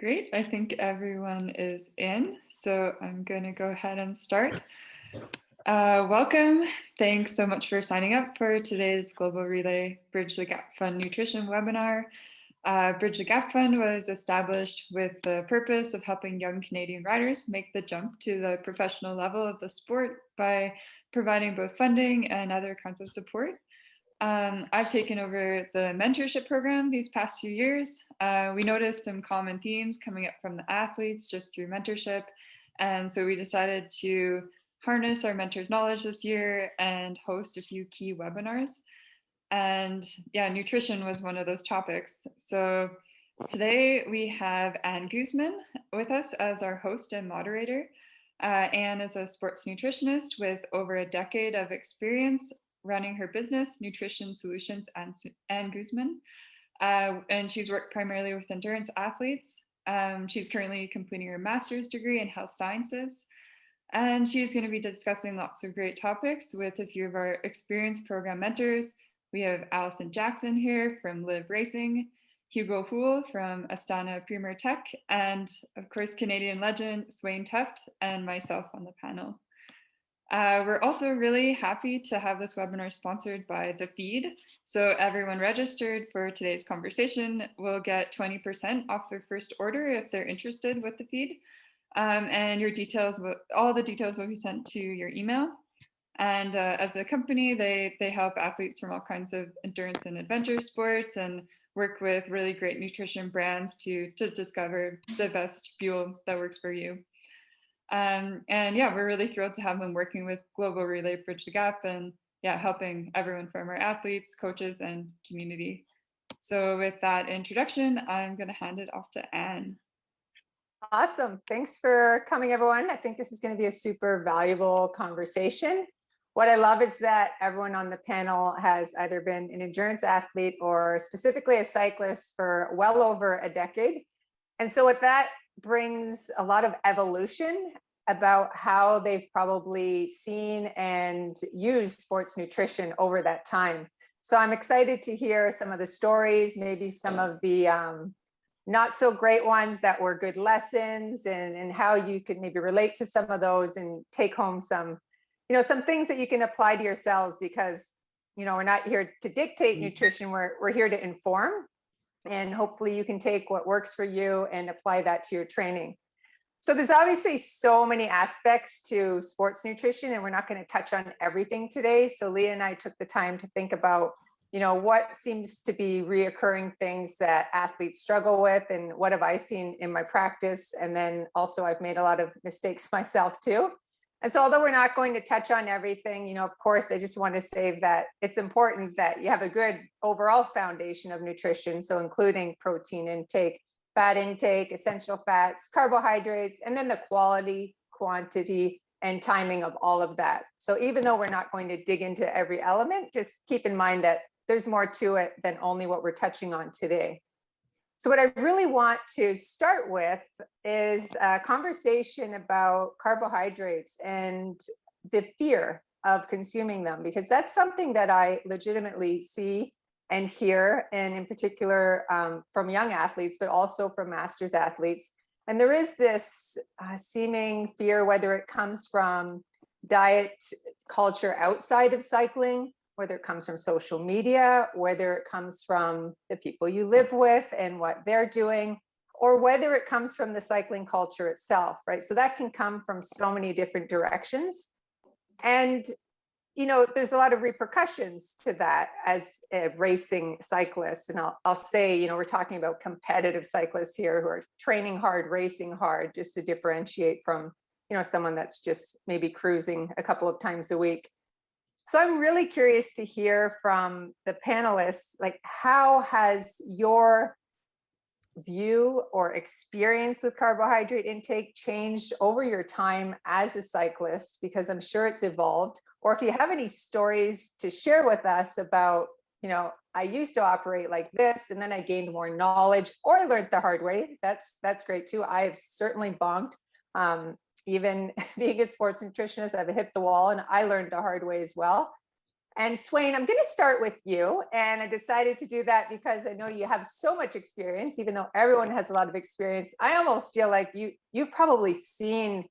Great, I think everyone is in, so I'm going to go ahead and start. Welcome. Thanks so much for signing up for today's Global Relay Bridge the Gap Fund Nutrition webinar. Bridge the Gap Fund was established with the purpose of helping young Canadian riders make the jump to the professional level of the sport by providing both funding and other kinds of support. I've taken over the mentorship program these past few years. We noticed some common themes coming up from the athletes just through mentorship. And so we decided to harness our mentors' knowledge this year and host a few key webinars. And yeah, nutrition was one of those topics. So today we have Anne Guzman with us as our host and moderator. Anne is a sports nutritionist with over a decade of experience running her business, Nutrition Solutions Anne Guzman. And she's worked primarily with endurance athletes. She's currently completing her master's degree in health sciences. And she's going to be discussing lots of great topics with a few of our experienced program mentors. We have Allison Jackson here from Live Racing, Hugo Houle from Astana Premier Tech, and of course, Canadian legend Swain Tuft and myself on the panel. We're also really happy to have this webinar sponsored by The Feed. So everyone registered for today's conversation will get 20% off their first order if they're interested with The Feed. And your details, all the details will be sent to your email. And as a company, they help athletes from all kinds of endurance and adventure sports and work with really great nutrition brands to discover the best fuel that works for you. And yeah, we're really thrilled to have them working with Global Relay Bridge the Gap and yeah, helping everyone from our athletes, coaches, and community. So with that introduction, I'm going to hand it off to Anne. Awesome. Thanks for coming, everyone. I think this is going to be a super valuable conversation. What I love is that everyone on the panel has either been an endurance athlete or specifically a cyclist for well over a decade. And so with that brings a lot of evolution about how they've probably seen and used sports nutrition over that time. So I'm excited to hear some of the stories, maybe some of the not so great ones that were good lessons, and how you could maybe relate to some of those and take home some, some things that you can apply to yourselves, because, we're not here to dictate nutrition, we're here to inform. And hopefully you can take what works for you and apply that to your training. So there's obviously so many aspects to sports nutrition, and we're not going to touch on everything today. So Leah and I took the time to think about, what seems to be reoccurring things that athletes struggle with, and what have I seen in my practice. And then also I've made a lot of mistakes myself too. And so although we're not going to touch on everything, of course, I just want to say that it's important that you have a good overall foundation of nutrition. So including protein intake, fat intake, essential fats, carbohydrates, and then the quality, quantity, and timing of all of that. So even though we're not going to dig into every element, just keep in mind that there's more to it than only what we're touching on today. So what I really want to start with is a conversation about carbohydrates and the fear of consuming them, because that's something that I legitimately see and hear, and in particular from young athletes, but also from masters athletes. And there is this seeming fear, whether it comes from diet culture outside of cycling, whether it comes from social media, whether it comes from the people you live with and what they're doing, or whether it comes from the cycling culture itself, right? So that can come from so many different directions. And, there's a lot of repercussions to that as a racing cyclist. And I'll say, we're talking about competitive cyclists here who are training hard, racing hard, just to differentiate from, someone that's just maybe cruising a couple of times a week. So I'm really curious to hear from the panelists, like, how has your view or experience with carbohydrate intake changed over your time as a cyclist? Because I'm sure it's evolved. Or if you have any stories to share with us about, I used to operate like this, and then I gained more knowledge, or I learned the hard way. That's great too. I've certainly bonked. Even being a sports nutritionist, I've hit the wall, and I learned the hard way as well. And Swain, I'm going to start with you. And I decided to do that because I know you have so much experience, even though everyone has a lot of experience. I almost feel like you've probably seen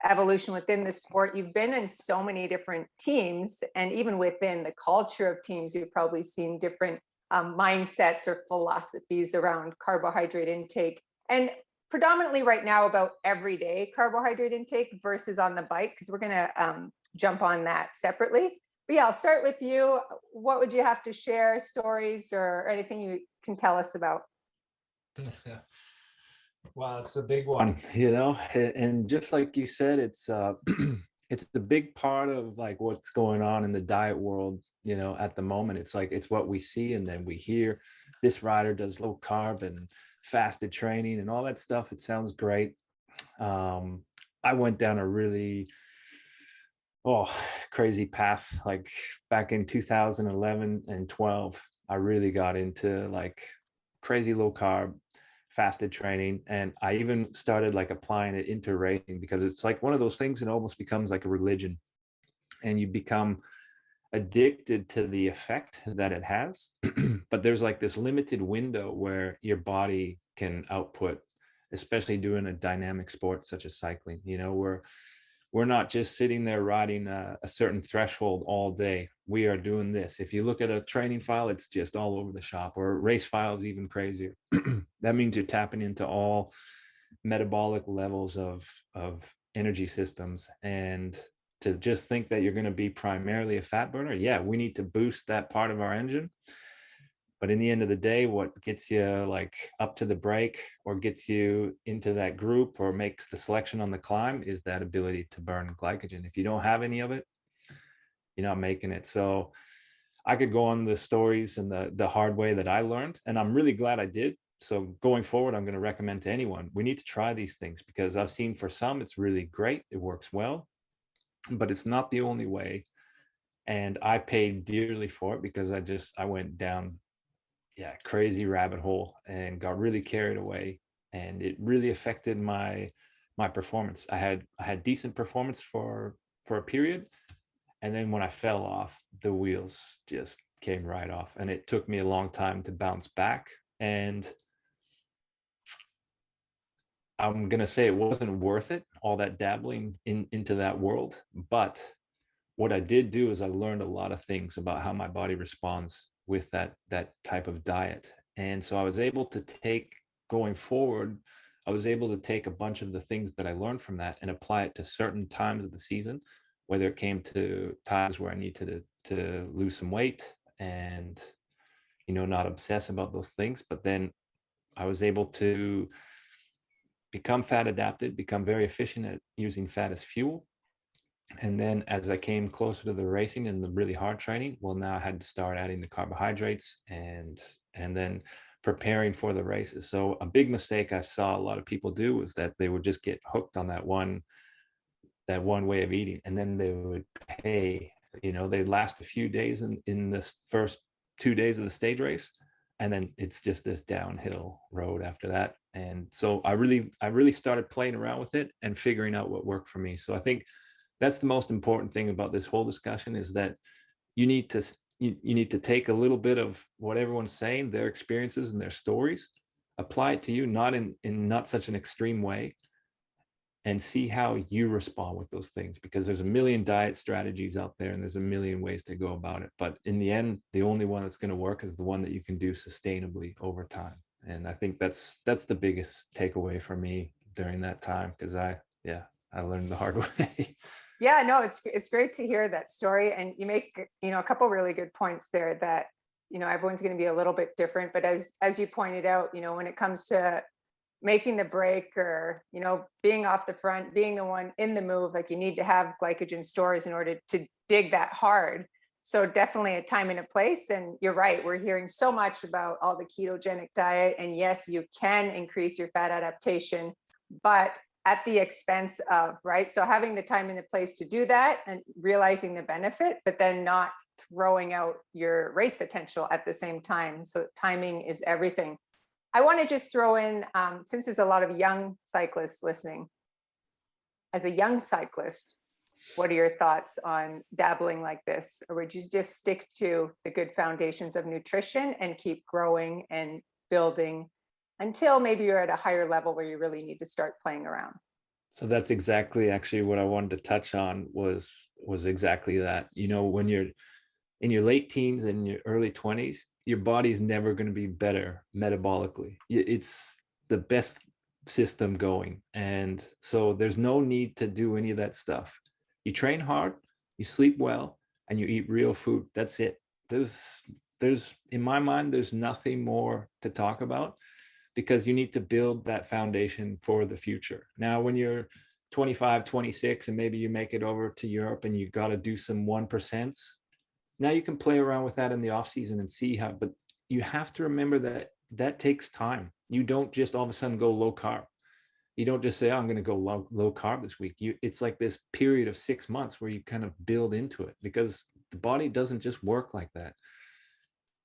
evolution within the sport. You've been in so many different teams, and even within the culture of teams, you've probably seen different mindsets or philosophies around carbohydrate intake. And predominantly right now about everyday carbohydrate intake versus on the bike, because we're going to jump on that separately. But yeah, I'll start with you. What would you have to share, stories or anything you can tell us about? Wow, it's a big one, you know, and just like you said, it's it's the big part of like what's going on in the diet world, you know, at the moment. It's like it's what we see, and then we hear this rider does low carb and fasted training and all that stuff. It sounds great. Um, I went down a really crazy path like back in 2011 and 12. I really got into like crazy low carb fasted training, and I even started like applying it into racing because it's like one of those things. It almost becomes like a religion, and you become addicted to the effect that it has. But there's like this limited window where your body can output, especially doing a dynamic sport such as cycling, you know, where we're not just sitting there riding a certain threshold all day. We are doing this. If you look at a training file, it's just all over the shop, or race file is even crazier. That means you're tapping into all metabolic levels of energy systems. And to just think that you're going to be primarily a fat burner, yeah, we need to boost that part of our engine. But in the end of the day, what gets you like up to the break or gets you into that group or makes the selection on the climb is that ability to burn glycogen. If you don't have any of it, you're not making it. So I could go on the stories and the hard way that I learned, and I'm really glad I did. So going forward, I'm going to recommend to anyone, we need to try these things, because I've seen for some, it's really great. It works well, but it's not the only way. And I paid dearly for it because I went down crazy rabbit hole and got really carried away, and it really affected my performance. I had decent performance for a period, and then when I fell off, the wheels just came right off, and it took me a long time to bounce back. And I'm gonna say it wasn't worth it, all that dabbling into that world. But what I did do is I learned a lot of things about how my body responds with that type of diet. And so I was able to take, going forward, I was able to take a bunch of the things that I learned from that and apply it to certain times of the season, whether it came to times where I needed to lose some weight and, you know, not obsess about those things. But then I was able to become fat adapted, become very efficient at using fat as fuel. And then as I came closer to the racing and the really hard training, well, now I had to start adding the carbohydrates and then preparing for the races. So a big mistake I saw a lot of people do was that they would just get hooked on that one way of eating, and then they would pay, you know, they'd last a few days in the first 2 days of the stage race, and then it's just this downhill road after that. And so I really started playing around with it and figuring out what worked for me. So I think that's the most important thing about this whole discussion, is that you need to you need to take a little bit of what everyone's saying, their experiences and their stories, apply it to you, not in not such an extreme way, and see how you respond with those things. Because there's a million diet strategies out there and there's a million ways to go about it, but in the end, the only one that's going to work is the one that you can do sustainably over time. And I think that's the biggest takeaway for me during that time, because I learned the hard way. Yeah, no, it's great to hear that story. And you make, a couple really good points there that, everyone's going to be a little bit different. But as you pointed out, when it comes to making the break or, being off the front, being the one in the move, like you need to have glycogen stores in order to dig that hard. So definitely a time and a place. And you're right, we're hearing so much about all the ketogenic diet. And yes, you can increase your fat adaptation, but at the expense of, right? So having the time and the place to do that and realizing the benefit, but then not throwing out your race potential at the same time. So timing is everything. I want to just throw in, since there's a lot of young cyclists listening, as a young cyclist, What are your thoughts on dabbling like this? Or would you just stick to the good foundations of nutrition and keep growing and building until maybe you're at a higher level where you really need to start playing around? So that's exactly actually what I wanted to touch on was exactly that. You know, when you're in your late teens and your early 20s, your body's never going to be better metabolically. It's the best system going. And so there's no need to do any of that stuff. You train hard, you sleep well, and you eat real food. That's it. There's in my mind, there's nothing more to talk about, because you need to build that foundation for the future. Now, when you're 25, 26, and maybe you make it over to Europe and you got to do some 1%, now you can play around with that in the off season and see how, but you have to remember that that takes time. You don't just all of a sudden go low carb. You don't just say, oh, I'm going to go low carb this week. It's like this period of 6 months where you kind of build into it, because the body doesn't just work like that.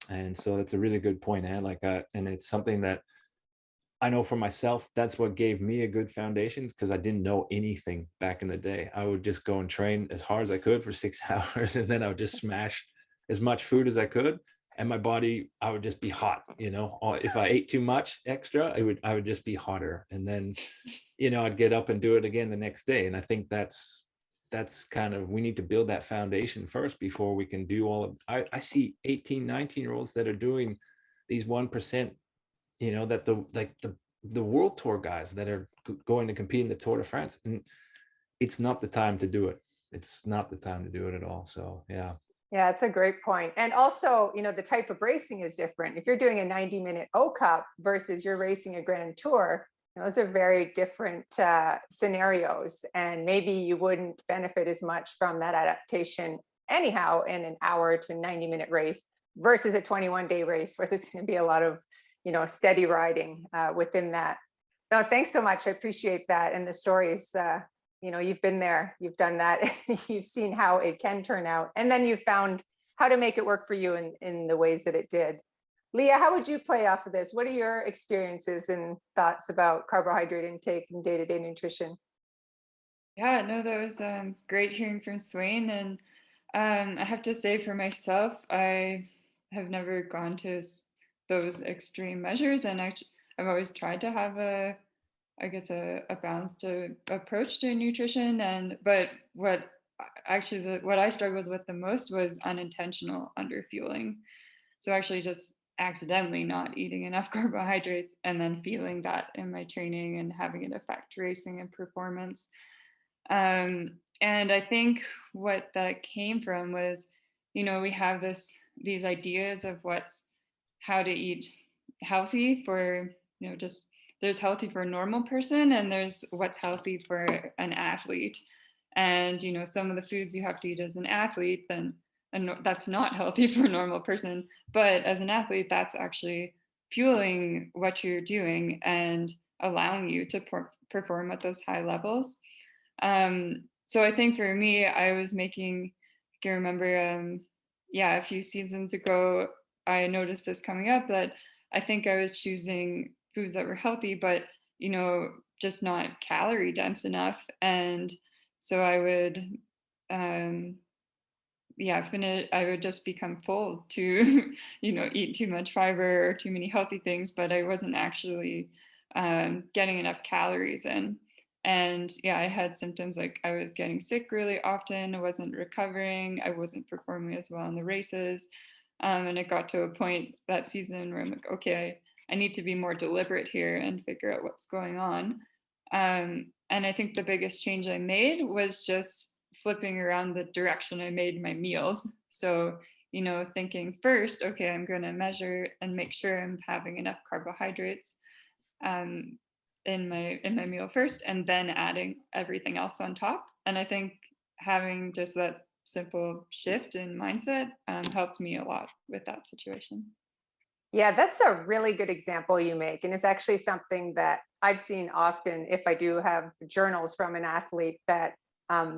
And so that's a really good point, and it's something that I know for myself, that's what gave me a good foundation, because I didn't know anything back in the day. I would just go and train as hard as I could for 6 hours, and then I would just smash as much food as I could. And my body, I would just be hot, if I ate too much extra, I would just be hotter. And then, I'd get up and do it again the next day. And I think that's kind of, we need to build that foundation first before we can do all of, I see 18, 19-year-olds that are doing these 1%, that the world tour guys that are going to compete in the Tour de France, and it's not the time to do it. It's not the time to do it at all. So yeah. Yeah, it's a great point. And also, the type of racing is different. If you're doing a 90-minute O Cup versus you're racing a Grand Tour, those are very different scenarios. And maybe you wouldn't benefit as much from that adaptation anyhow in an hour to 90-minute race versus a 21-day race where there's going to be a lot of, steady riding within that. No, thanks so much. I appreciate that. And the stories, you've been there, you've done that, you've seen how it can turn out, and then you found how to make it work for you in the ways that it did. Leah, how would you play off of this? What are your experiences and thoughts about carbohydrate intake and day-to-day nutrition? Yeah, no, that was great hearing from Swain. And I have to say, for myself, I have never gone to those extreme measures, and I've always tried to have a balanced approach to nutrition. But what I struggled with the most was unintentional underfueling. So actually just accidentally not eating enough carbohydrates and then feeling that in my training and having it affect racing and performance. And I think what that came from was, we have these ideas of how to eat healthy for, just there's healthy for a normal person and there's what's healthy for an athlete. And, some of the foods you have to eat as an athlete, then that's not healthy for a normal person. But as an athlete, that's actually fueling what you're doing and allowing you to perform at those high levels. So I think for me, I can remember, a few seasons ago, I noticed this coming up, that I think I was choosing foods that were healthy, but, just not calorie dense enough. And so I would, I would just become full to, eat too much fiber or too many healthy things, but I wasn't actually getting enough calories in. And yeah, I had symptoms like I was getting sick really often. I wasn't recovering. I wasn't performing as well in the races. And it got to a point that season where I'm like, okay, I need to be more deliberate here and figure out what's going on. And I think the biggest change I made was just flipping around the direction I made my meals. So, thinking first, okay, I'm going to measure and make sure I'm having enough carbohydrates in my meal first, and then adding everything else on top. And I think having just that simple shift in mindset helped me a lot with that situation. Yeah, that's a really good example you make. And it's actually something that I've seen often if I do have journals from an athlete that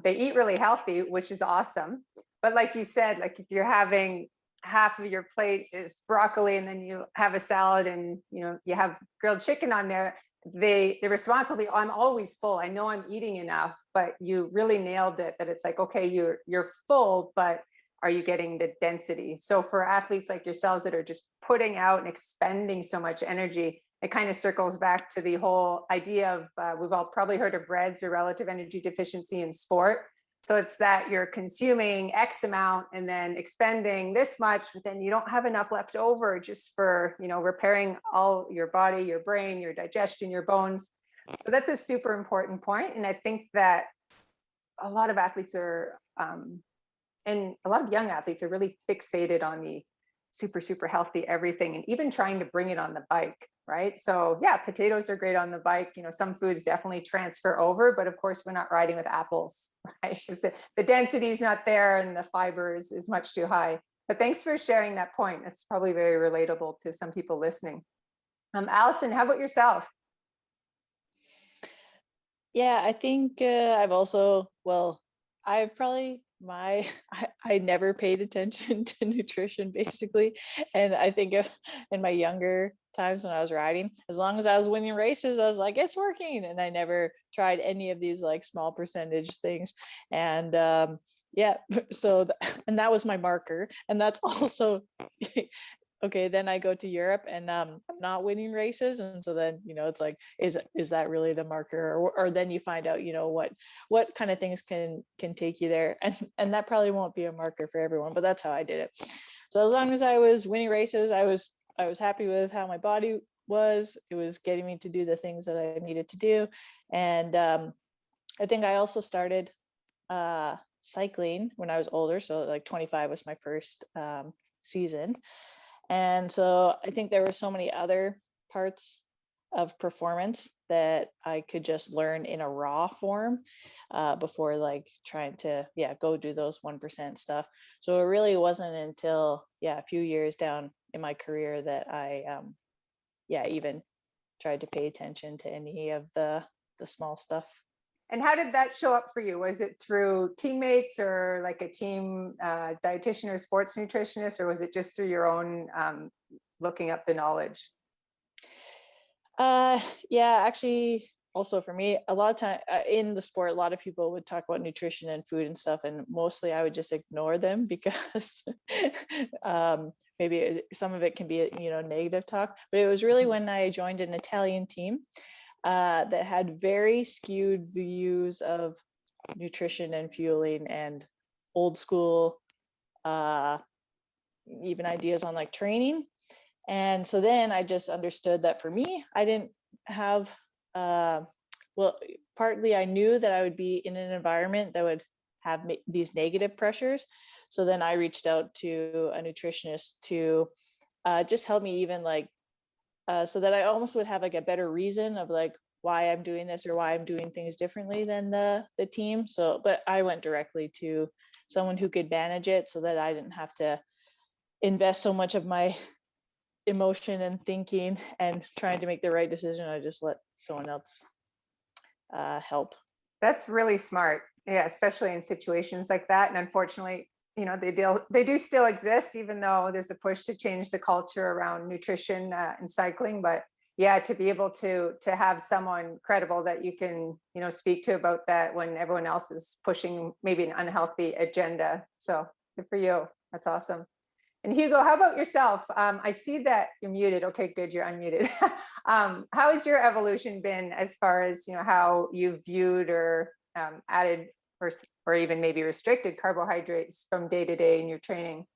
they eat really healthy, which is awesome. But like you said, like if you're having half of your plate is broccoli and then you have a salad and you have grilled chicken on there, the response will be, oh, I'm always full. I know I'm eating enough, but you really nailed it, that it's like, okay, you're full, but are you getting the density? So for athletes like yourselves that are just putting out and expending so much energy, it kind of circles back to the whole idea of, we've all probably heard of REDS, or relative energy deficiency in sport. So it's that you're consuming X amount and then expending this much, but then you don't have enough left over just for, repairing all your body, your brain, your digestion, your bones. So that's a super important point. And I think that a lot of athletes are, and a lot of young athletes are really fixated on the super healthy everything, and even trying to bring it on the bike, right? So yeah, potatoes are great on the bike. Some foods definitely transfer over, but of course we're not riding with apples, right? Because the density is not there and the fiber is much too high. But thanks for sharing that point. That's probably very relatable to some people listening. Allison, how about yourself? Yeah, I think I've also, I've probably I never paid attention to nutrition basically. And I think in my younger times when I was riding, as long as I was winning races, I was like, it's working. And I never tried any of these like small percentage things. And yeah, so and that was my marker. And that's also okay, then I go to Europe and I'm not winning races. And so then, it's like, is that really the marker? Or then you find out, what kind of things can take you there. And that probably won't be a marker for everyone, but that's how I did it. So as long as I was winning races, I was happy with how my body was. It was getting me to do the things that I needed to do. And I think I also started cycling when I was older. So like 25 was my first season. And so I think there were so many other parts of performance that I could just learn in a raw form before like trying to, go do those 1% stuff. So it really wasn't until, a few years down in my career that I, even tried to pay attention to any of the small stuff. And how did that show up for you? Was it through teammates or like a team dietitian or sports nutritionist, or was it just through your own looking up the knowledge? Actually, also for me, a lot of time in the sport, a lot of people would talk about nutrition and food and stuff, and mostly I would just ignore them because maybe some of it can be, negative talk. But it was really when I joined an Italian team that had very skewed views of nutrition and fueling and old school, even ideas on like training. And so then I just understood that for me, I didn't have, partly I knew that I would be in an environment that would have these negative pressures. So then I reached out to a nutritionist to just help me even like, so that I almost would have like a better reason of like why I'm doing this or why I'm doing things differently than the team. So, but I went directly to someone who could manage it so that I didn't have to invest so much of my emotion and thinking and trying to make the right decision. I just let someone else help. That's really smart. Yeah, especially in situations like that. And unfortunately, they do still exist, even though there's a push to change the culture around nutrition and cycling. But yeah, to be able to have someone credible that you can, speak to about that when everyone else is pushing maybe an unhealthy agenda. So good for you. That's awesome. And Hugo, how about yourself? I see that you're muted. Okay, good, you're unmuted. How has your evolution been as far as, how you've viewed or added or even maybe restricted carbohydrates from day to day in your training?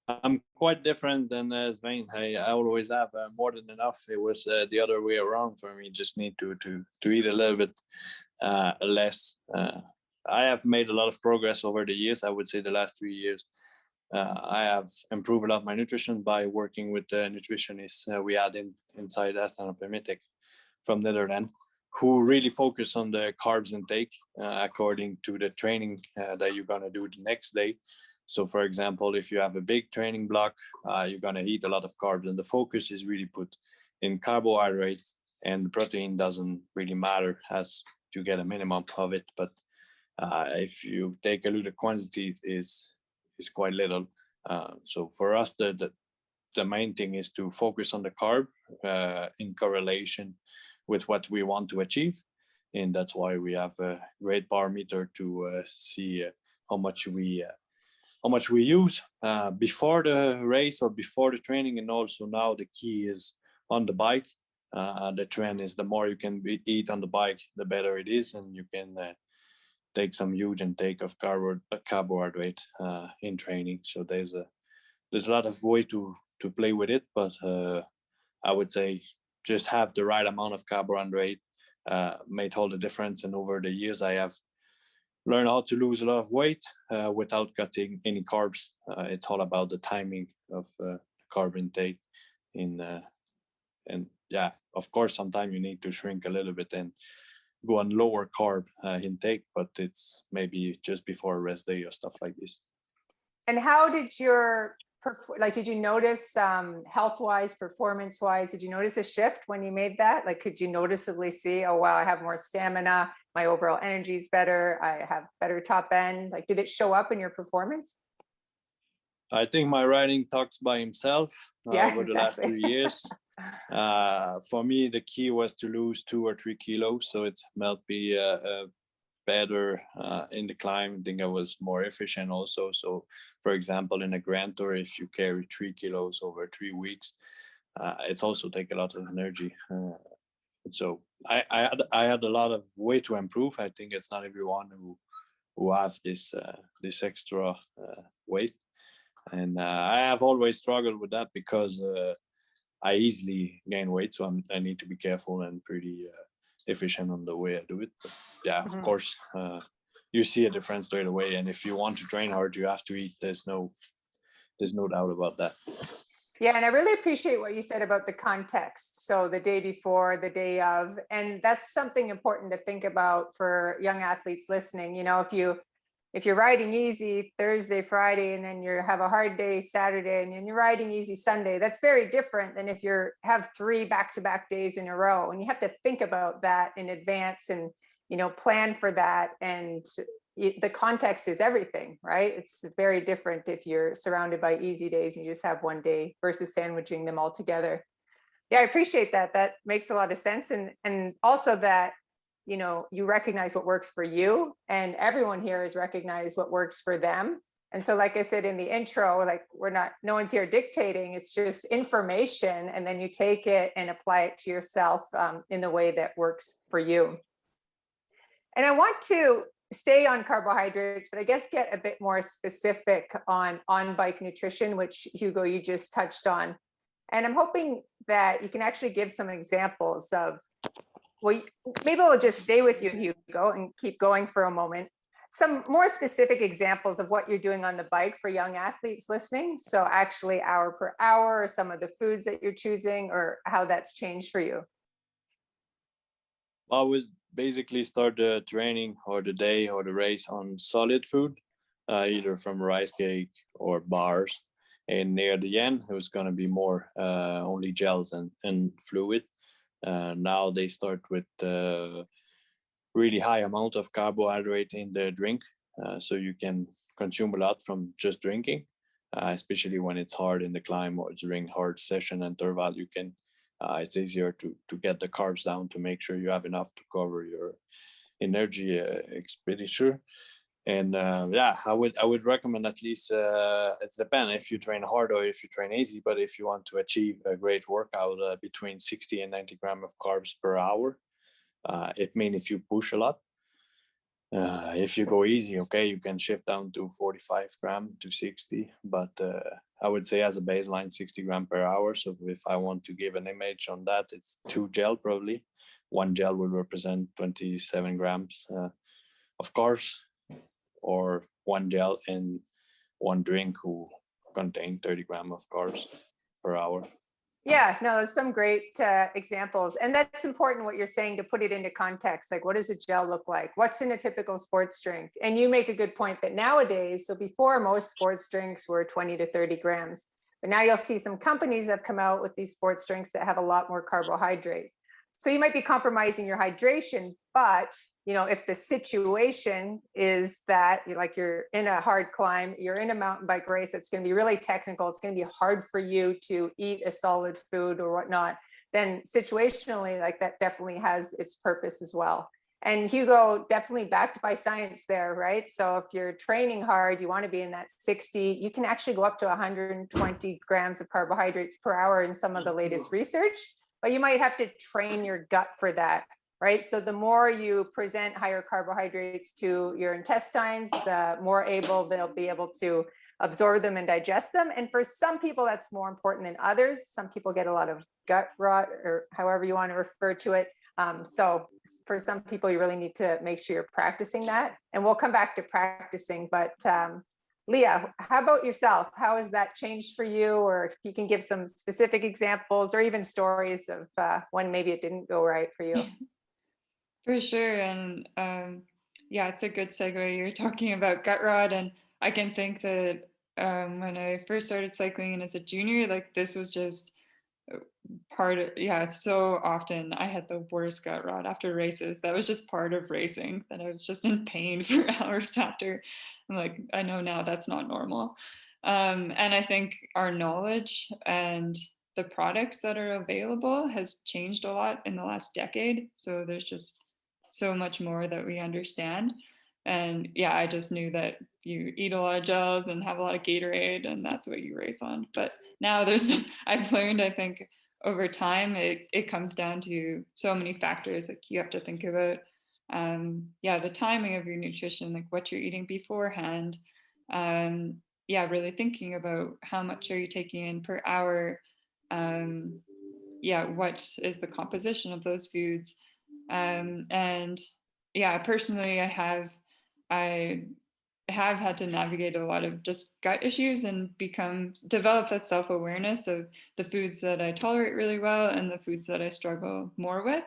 I'm quite different than Svein. I always have more than enough. It was the other way around for me. Just need to eat a little bit less. I have made a lot of progress over the years. I would say the last 3 years. I have improved a lot of my nutrition by working with the nutritionists we had inside Astana Permitek from Netherlands, who really focus on the carbs intake according to the training that you're going to do the next day. So for example, if you have a big training block, you're going to eat a lot of carbs, and the focus is really put in carbohydrates, and the protein doesn't really matter as you get a minimum of it. But if you take a look at quantity, is is quite little. So for us, the main thing is to focus on the carb in correlation with what we want to achieve. And that's why we have a great bar meter to see how much we use before the race or before the training. And also now the key is on the bike. The trend is the more you can eat on the bike, the better it is. And you can take some huge intake of carbohydrate in training. So there's a lot of way to play with it, but I would say just have the right amount of carbohydrate made all the difference. And over the years, I have learned how to lose a lot of weight without cutting any carbs. It's all about the timing of carb intake. And yeah, of course, sometimes you need to shrink a little bit and go on lower carb intake, but it's maybe just before a rest day or stuff like this. And how did your did you notice health-wise, performance-wise, did you notice a shift when you made that? Like, could you noticeably see, oh, wow, I have more stamina, my overall energy is better, I have better top end? Like, did it show up in your performance? I think my riding talks by himself over the last 2 years. For me, the key was to lose 2 or 3 kilos. So it might be better in the climb. I think I was more efficient also. So for example, in a Grand Tour, if you carry 3 kilos over 3 weeks, it's also take a lot of energy. So I had a lot of way to improve. I think it's not everyone who have this extra weight. And I have always struggled with that because I easily gain weight. So I need to be careful and pretty efficient on the way I do it. But yeah, of course, you see a difference straight away. And if you want to train hard, you have to eat. There's no doubt about that. Yeah, and I really appreciate what you said about the context. So the day before, the day of, and that's something important to think about for young athletes listening. You know, if you're riding easy Thursday, Friday, and then you have a hard day Saturday, and then you're riding easy Sunday, that's very different than if you have 3 back-to-back days in a row. And you have to think about that in advance and, you know, plan for that. And the context is everything, right? It's very different if you're surrounded by easy days and you just have one day versus sandwiching them all together. Yeah, I appreciate that. That makes a lot of sense. And also that, you know, you recognize what works for you, and everyone here has recognized what works for them. And so, like I said in the intro, like no one's here dictating, it's just information. And then you take it and apply it to yourself in the way that works for you. And I want to stay on carbohydrates, but I guess get a bit more specific on bike nutrition, which Hugo, you just touched on. And I'm hoping that you can actually give some examples of, well, maybe we'll just stay with you, Hugo, and keep going for a moment. Some more specific examples of what you're doing on the bike for young athletes listening. So actually hour per hour, or some of the foods that you're choosing, or how that's changed for you. I would basically start the training or the day or the race on solid food, either from rice cake or bars. And near the end, it was going to be more only gels and fluid. Now they start with really high amount of carbohydrate in the drink, so you can consume a lot from just drinking, especially when it's hard in the climb or during hard session interval. You can it's easier to get the carbs down to make sure you have enough to cover your energy expenditure. And yeah, I would recommend at least it depends if you train hard or if you train easy, but if you want to achieve a great workout, between 60 and 90 grams of carbs per hour. It means if you push a lot, if you go easy, okay, you can shift down to 45 grams to 60, but I would say as a baseline 60 grams per hour. So if I want to give an image on that, it's 2 gel probably. 1 gel will represent 27 grams of carbs, or 1 gel and 1 drink who contain 30 grams of carbs per hour. Yeah, no, some great examples. And that's important what you're saying, to put it into context. Like, what does a gel look like? What's in a typical sports drink? And you make a good point that nowadays, so before most sports drinks were 20 to 30 grams, but now you'll see some companies have come out with these sports drinks that have a lot more carbohydrate. So you might be compromising your hydration, but you know, if the situation is that like you're in a hard climb, you're in a mountain bike race that's going to be really technical, it's going to be hard for you to eat a solid food or whatnot, then situationally, like that definitely has its purpose as well. And Hugo, definitely backed by science there, right? So if you're training hard, you want to be in that 60, you can actually go up to 120 grams of carbohydrates per hour in some of the latest research, but you might have to train your gut for that, right? So the more you present higher carbohydrates to your intestines, the more able they'll be able to absorb them and digest them. And for some people, that's more important than others. Some people get a lot of gut rot, or however you want to refer to it. So for some people, you really need to make sure you're practicing that. And we'll come back to practicing, but Leah, how about yourself? How has that changed for you? Or if you can give some specific examples or even stories of when maybe it didn't go right for you. For sure. And yeah, it's a good segue. You're talking about gut rot. And I can think that when I first started cycling and as a junior, like this was just part of, yeah, so often I had the worst gut rot after races. That was just part of racing, that I was just in pain for hours after. I'm like, I know now that's not normal. And I think our knowledge and the products that are available has changed a lot in the last decade. So there's just so much more that we understand. And yeah, I just knew that you eat a lot of gels and have a lot of Gatorade and that's what you race on. But now there's, I've learned, I think over time, it comes down to so many factors. Like you have to think about, yeah, the timing of your nutrition, like what you're eating beforehand. Yeah, really thinking about how much are you taking in per hour. Yeah, what is the composition of those foods? And yeah, personally, I have had to navigate a lot of just gut issues and develop that self-awareness of the foods that I tolerate really well and the foods that I struggle more with.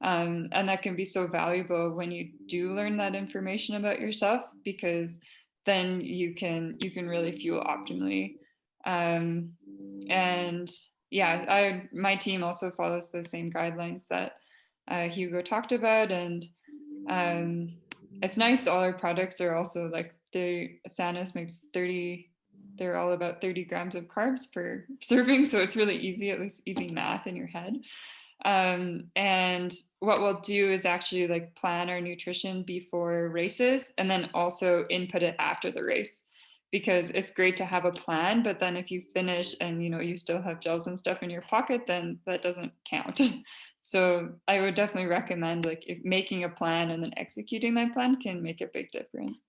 And that can be so valuable when you do learn that information about yourself, because then you can really fuel optimally. And yeah, my team also follows the same guidelines that Hugo talked about. And it's nice, all our products are also like, Sanus makes 30, they're all about 30 grams of carbs per serving, so it's really easy, at least easy math in your head. And what we'll do is actually like plan our nutrition before races and then also input it after the race, because it's great to have a plan, but then if you finish and you still have gels and stuff in your pocket, then that doesn't count. So I would definitely recommend, like, if making a plan and then executing that plan can make a big difference.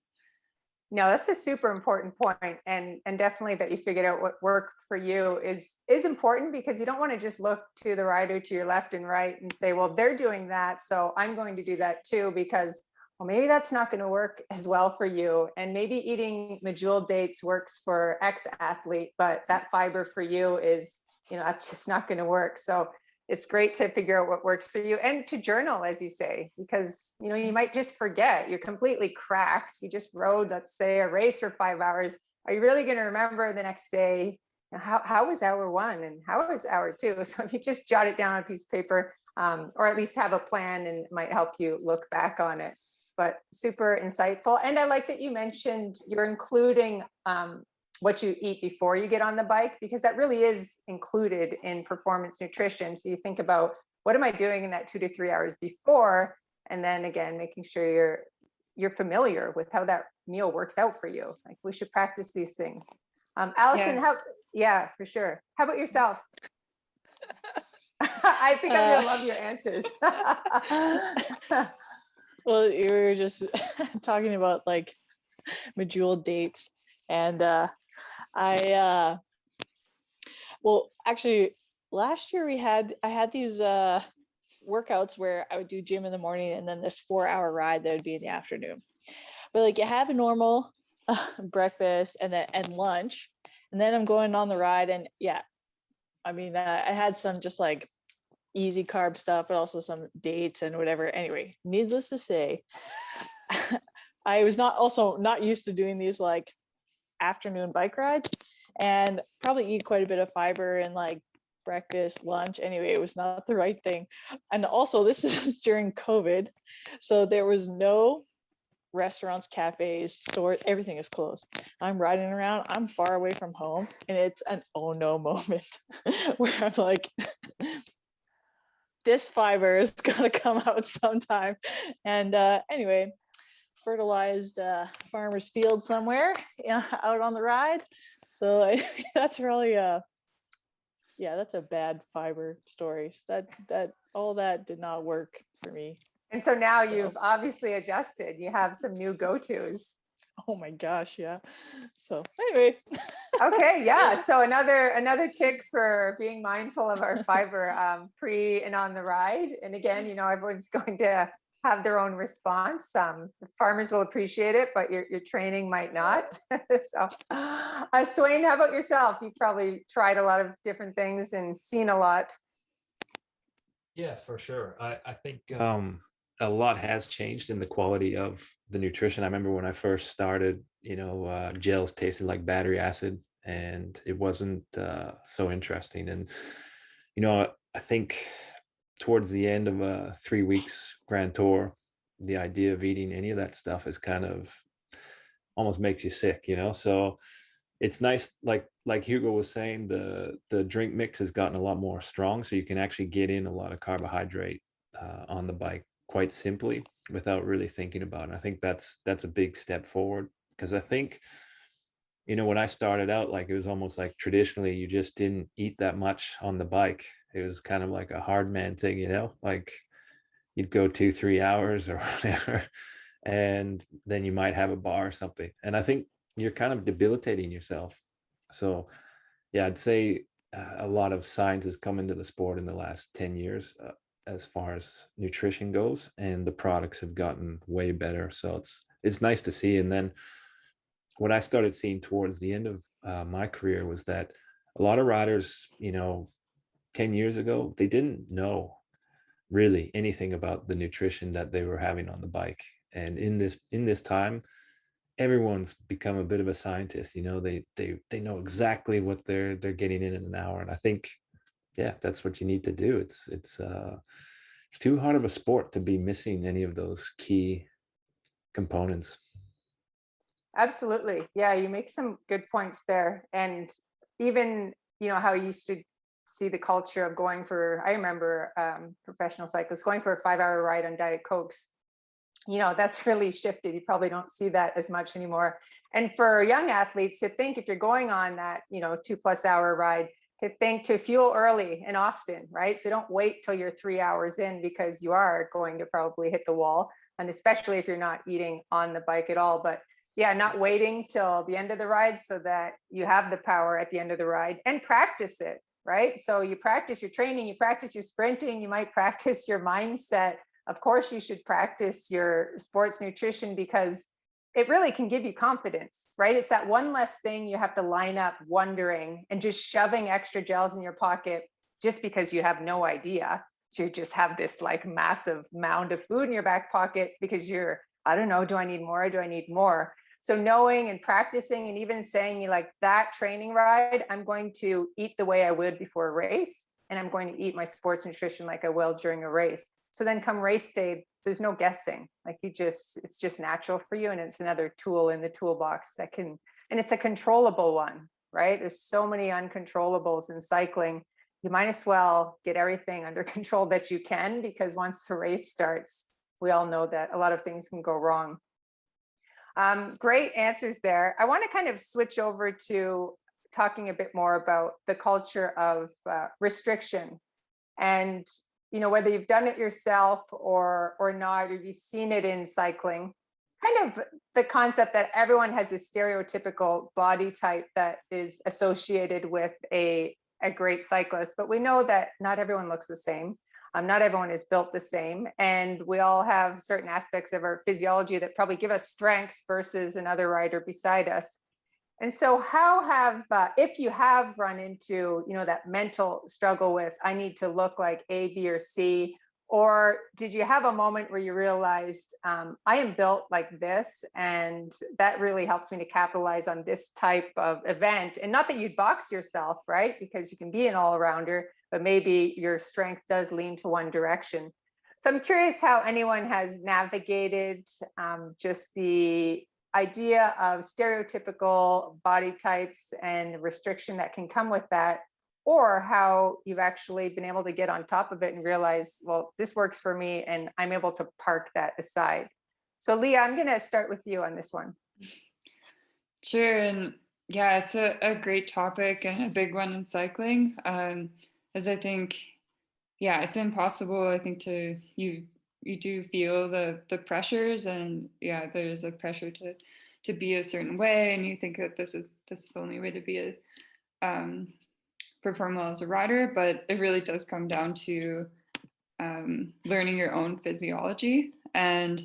No, that's a super important point, and definitely that you figured out what worked for you is important, because you don't want to just look to the rider to your left and right and say, well, they're doing that, so I'm going to do that too, because well, maybe that's not going to work as well for you, and maybe eating medjool dates works for X athlete, but that fiber for you is, that's just not going to work. So it's great to figure out what works for you and to journal, as you say, because you might just forget. You're completely cracked. You just rode, let's say, a race for 5 hours. Are you really going to remember the next day how was hour 1 and how was hour 2? So if you just jot it down on a piece of paper, or at least have a plan, and it might help you look back on it. But super insightful. And I like that you mentioned you're including what you eat before you get on the bike, because that really is included in performance nutrition. So you think about, what am I doing in that 2 to 3 hours before? And then again, making sure you're familiar with how that meal works out for you. Like, we should practice these things. Allison, yeah, for sure. How about yourself? I think I'm gonna love your answers. Well, you were just talking about like medjool dates, and well, actually last year I had these workouts where I would do gym in the morning and then this 4-hour ride that would be in the afternoon. But like, you have a normal breakfast and lunch, and then I'm going on the ride, and yeah, I mean, I had some just like easy carb stuff, but also some dates and whatever. Anyway, needless to say, I was not used to doing these like afternoon bike rides, and probably eat quite a bit of fiber and like breakfast, lunch. Anyway, it was not the right thing. And also this is during COVID. So there was no restaurants, cafes, stores, everything is closed. I'm riding around, I'm far away from home, and it's an oh no moment where I'm like, this fiber is gonna come out sometime. And anyway, fertilized farmer's field somewhere, out on the ride. So that's really yeah, that's a bad fiber story. So that all that did not work for me. And so now you've obviously adjusted. You have some new go-tos. Oh my gosh, yeah. So anyway. Okay, yeah. So another tick for being mindful of our fiber pre and on the ride. And again, everyone's going to have their own response. The farmers will appreciate it, but your training might not. So, Swain, how about yourself? You've probably tried a lot of different things and seen a lot. Yeah, for sure. I think a lot has changed in the quality of the nutrition. I remember when I first started, gels tasted like battery acid, and it wasn't so interesting. And I think towards the end of a 3 weeks Grand Tour, the idea of eating any of that stuff is kind of almost makes you sick, So it's nice, like Hugo was saying, the drink mix has gotten a lot more strong, so you can actually get in a lot of carbohydrate on the bike quite simply without really thinking about it. I think that's a big step forward, because I think when I started out, like, it was almost like traditionally you just didn't eat that much on the bike. It was kind of like a hard man thing, like you'd go 2-3 hours or whatever, and then you might have a bar or something. And I think you're kind of debilitating yourself. So yeah, I'd say a lot of science has come into the sport in the last 10 years as far as nutrition goes, and the products have gotten way better. So it's nice to see. And then what I started seeing towards the end of my career was that a lot of riders, 10 years ago, they didn't know really anything about the nutrition that they were having on the bike. And in this time, everyone's become a bit of a scientist. They know exactly what they're getting in an hour. And I think, yeah, that's what you need to do. It's too hard of a sport to be missing any of those key components. Absolutely. Yeah, you make some good points there. And even, how you used to see the culture of going for, I remember professional cyclists going for a 5-hour ride on Diet Cokes. That's really shifted. You probably don't see that as much anymore. And for young athletes to think, if you're going on that, 2+ hour ride, to think to fuel early and often, right? So don't wait till you're 3 hours in, because you are going to probably hit the wall. And especially if you're not eating on the bike at all. But yeah, not waiting till the end of the ride so that you have the power at the end of the ride, and practice it, right? So you practice your training, you practice your sprinting, you might practice your mindset. Of course, you should practice your sports nutrition, because it really can give you confidence, right? It's that one less thing you have to line up wondering and just shoving extra gels in your pocket just because you have no idea. So you just have this like massive mound of food in your back pocket because you're, I don't know, do I need more? Do I need more? So knowing and practicing, and even saying, like, that training ride, I'm going to eat the way I would before a race, and I'm going to eat my sports nutrition like I will during a race. So then come race day, there's no guessing. Like, it's just natural for you. And it's another tool in the toolbox that can, and it's a controllable one, right? There's so many uncontrollables in cycling. You might as well get everything under control that you can, because once the race starts, we all know that a lot of things can go wrong. Great answers there. I want to kind of switch over to talking a bit more about the culture of restriction, and whether you've done it yourself or not, or you've seen it in cycling. Kind of the concept that everyone has a stereotypical body type that is associated with a great cyclist, but we know that not everyone looks the same. Not everyone is built the same, and we all have certain aspects of our physiology that probably give us strengths versus another rider beside us. And so how have, if you have run into, that mental struggle with, I need to look like A, B, or C, Or did you have a moment where you realized, I am built like this, and that really helps me to capitalize on this type of event? And not that you'd box yourself, right? Because you can be an all-arounder, but maybe your strength does lean to one direction. So I'm curious how anyone has navigated just the idea of stereotypical body types and restriction that can come with that, or how you've actually been able to get on top of it and realize, well, this works for me and I'm able to park that aside. So Leah, I'm going to start with you on this one. Sure. And yeah, it's a great topic and a big one in cycling. As I think, yeah, it's impossible, I think, you do feel the pressures, and yeah, there's a pressure to be a certain way, and you think that this is the only way to be perform well as a rider, but it really does come down to learning your own physiology. And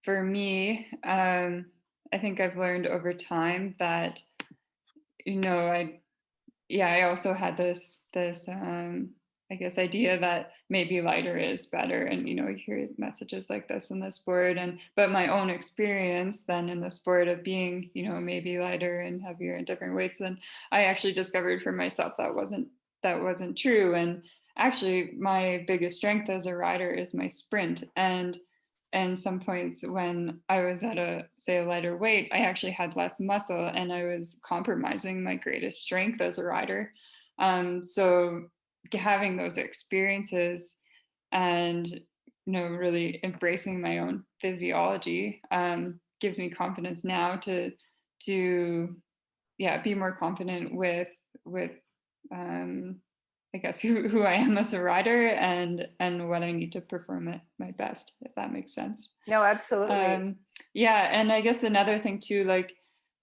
for me, I think I've learned over time that, I also had this I guess idea that maybe lighter is better, and you hear messages like this in the sport, but my own experience then in the sport of being maybe lighter and heavier in different weights, then I actually discovered for myself that wasn't true. And actually my biggest strength as a rider is my sprint, and some points when I was at a lighter weight, I actually had less muscle and I was compromising my greatest strength as a rider. So having those experiences and really embracing my own physiology gives me confidence now to be more confident with I guess who I am as a rider and what I need to perform at my best, if that makes sense. No, absolutely. Yeah, and I guess another thing too, like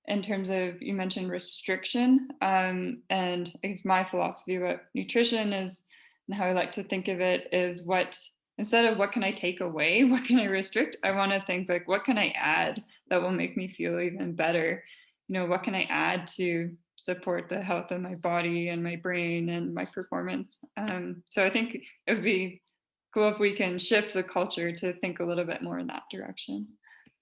in terms of, you mentioned restriction, and I guess my philosophy about nutrition is, and how I like to think of it, is instead of what can I take away, what can I restrict, I want to think like, what can I add that will make me feel even better? What can I add to support the health of my body and my brain and my performance? So I think it would be cool if we can shift the culture to think a little bit more in that direction.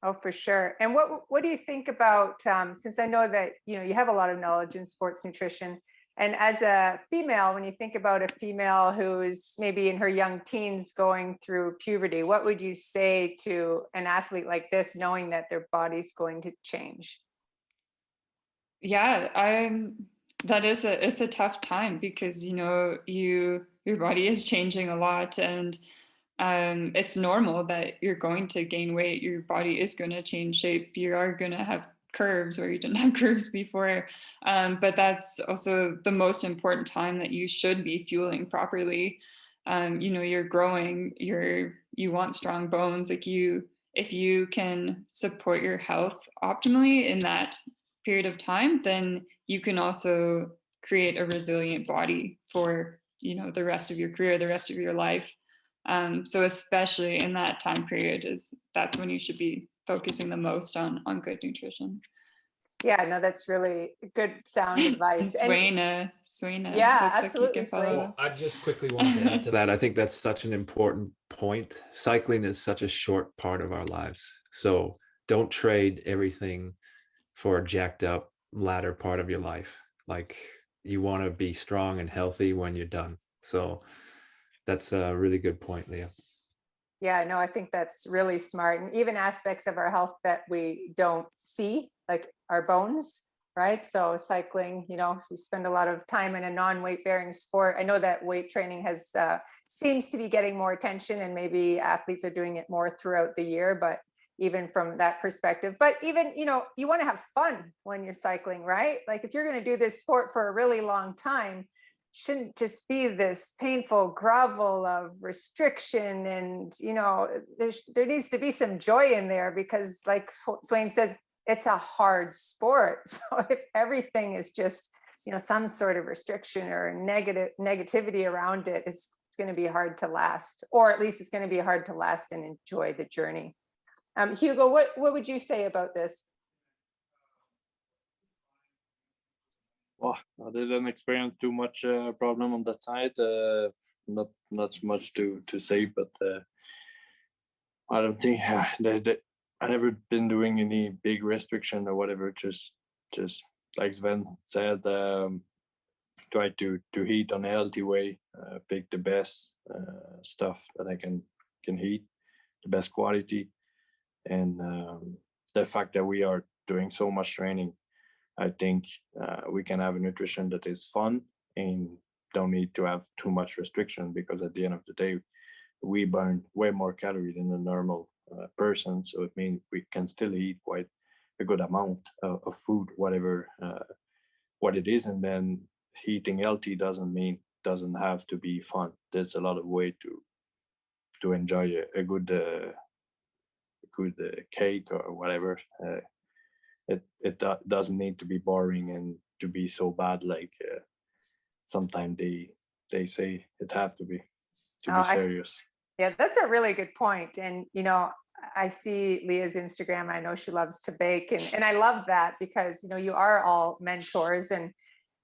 Oh, for sure. And what do you think about, since I know that, you have a lot of knowledge in sports nutrition, and as a female, when you think about a female who's maybe in her young teens going through puberty, what would you say to an athlete like this, knowing that their body's going to change? Yeah, it's a tough time because your body is changing a lot, and it's normal that you're going to gain weight. Your body is going to change shape. You are going to have curves where you didn't have curves before, but that's also the most important time that you should be fueling properly. You're growing, you want strong bones. Like if you can support your health optimally in that period of time, then you can also create a resilient body for the rest of your career, the rest of your life. So especially in that time period, that's when you should be focusing the most on good nutrition. Yeah, no, that's really good sound advice. And Swaina, yeah, looks absolutely, like you can follow. Well, I just quickly wanted to add to that. I think that's such an important point. Cycling is such a short part of our lives. So don't trade everything for a jacked up latter part of your life. Like, you want to be strong and healthy when you're done. So that's a really good point, Leah. Yeah, no, I think that's really smart. And even aspects of our health that we don't see, like our bones, right? So cycling, you spend a lot of time in a non-weight bearing sport. I know that weight training seems to be getting more attention, and maybe athletes are doing it more throughout the year, but even from that perspective. But even, you want to have fun when you're cycling, right? Like if you're going to do this sport for a really long time, shouldn't just be this painful grovel of restriction, and there needs to be some joy in there, because like Swain says, it's a hard sport. So if everything is just some sort of restriction or negativity around it, it's going to be hard to last, or at least it's going to be hard to last and enjoy the journey. Hugo, what would you say about this? Well, I didn't experience too much problem on that side. not much to say, but I don't think I never been doing any big restriction or whatever. Just like Sven said, try to heat on a healthy way. Pick the best stuff that I can heat, the best quality, and the fact that we are doing so much training, I think we can have a nutrition that is fun and don't need to have too much restriction, because at the end of the day, we burn way more calories than a normal person. So it means we can still eat quite a good amount of food, whatever what it is. And then eating healthy doesn't have to be fun. There's a lot of way to enjoy a good cake or whatever. It doesn't need to be boring and to be so bad like sometimes they say it have to be serious. Yeah, that's a really good point. And, you know, I see Leah's Instagram. I know she loves to bake. And I love that because, you know, you are all mentors and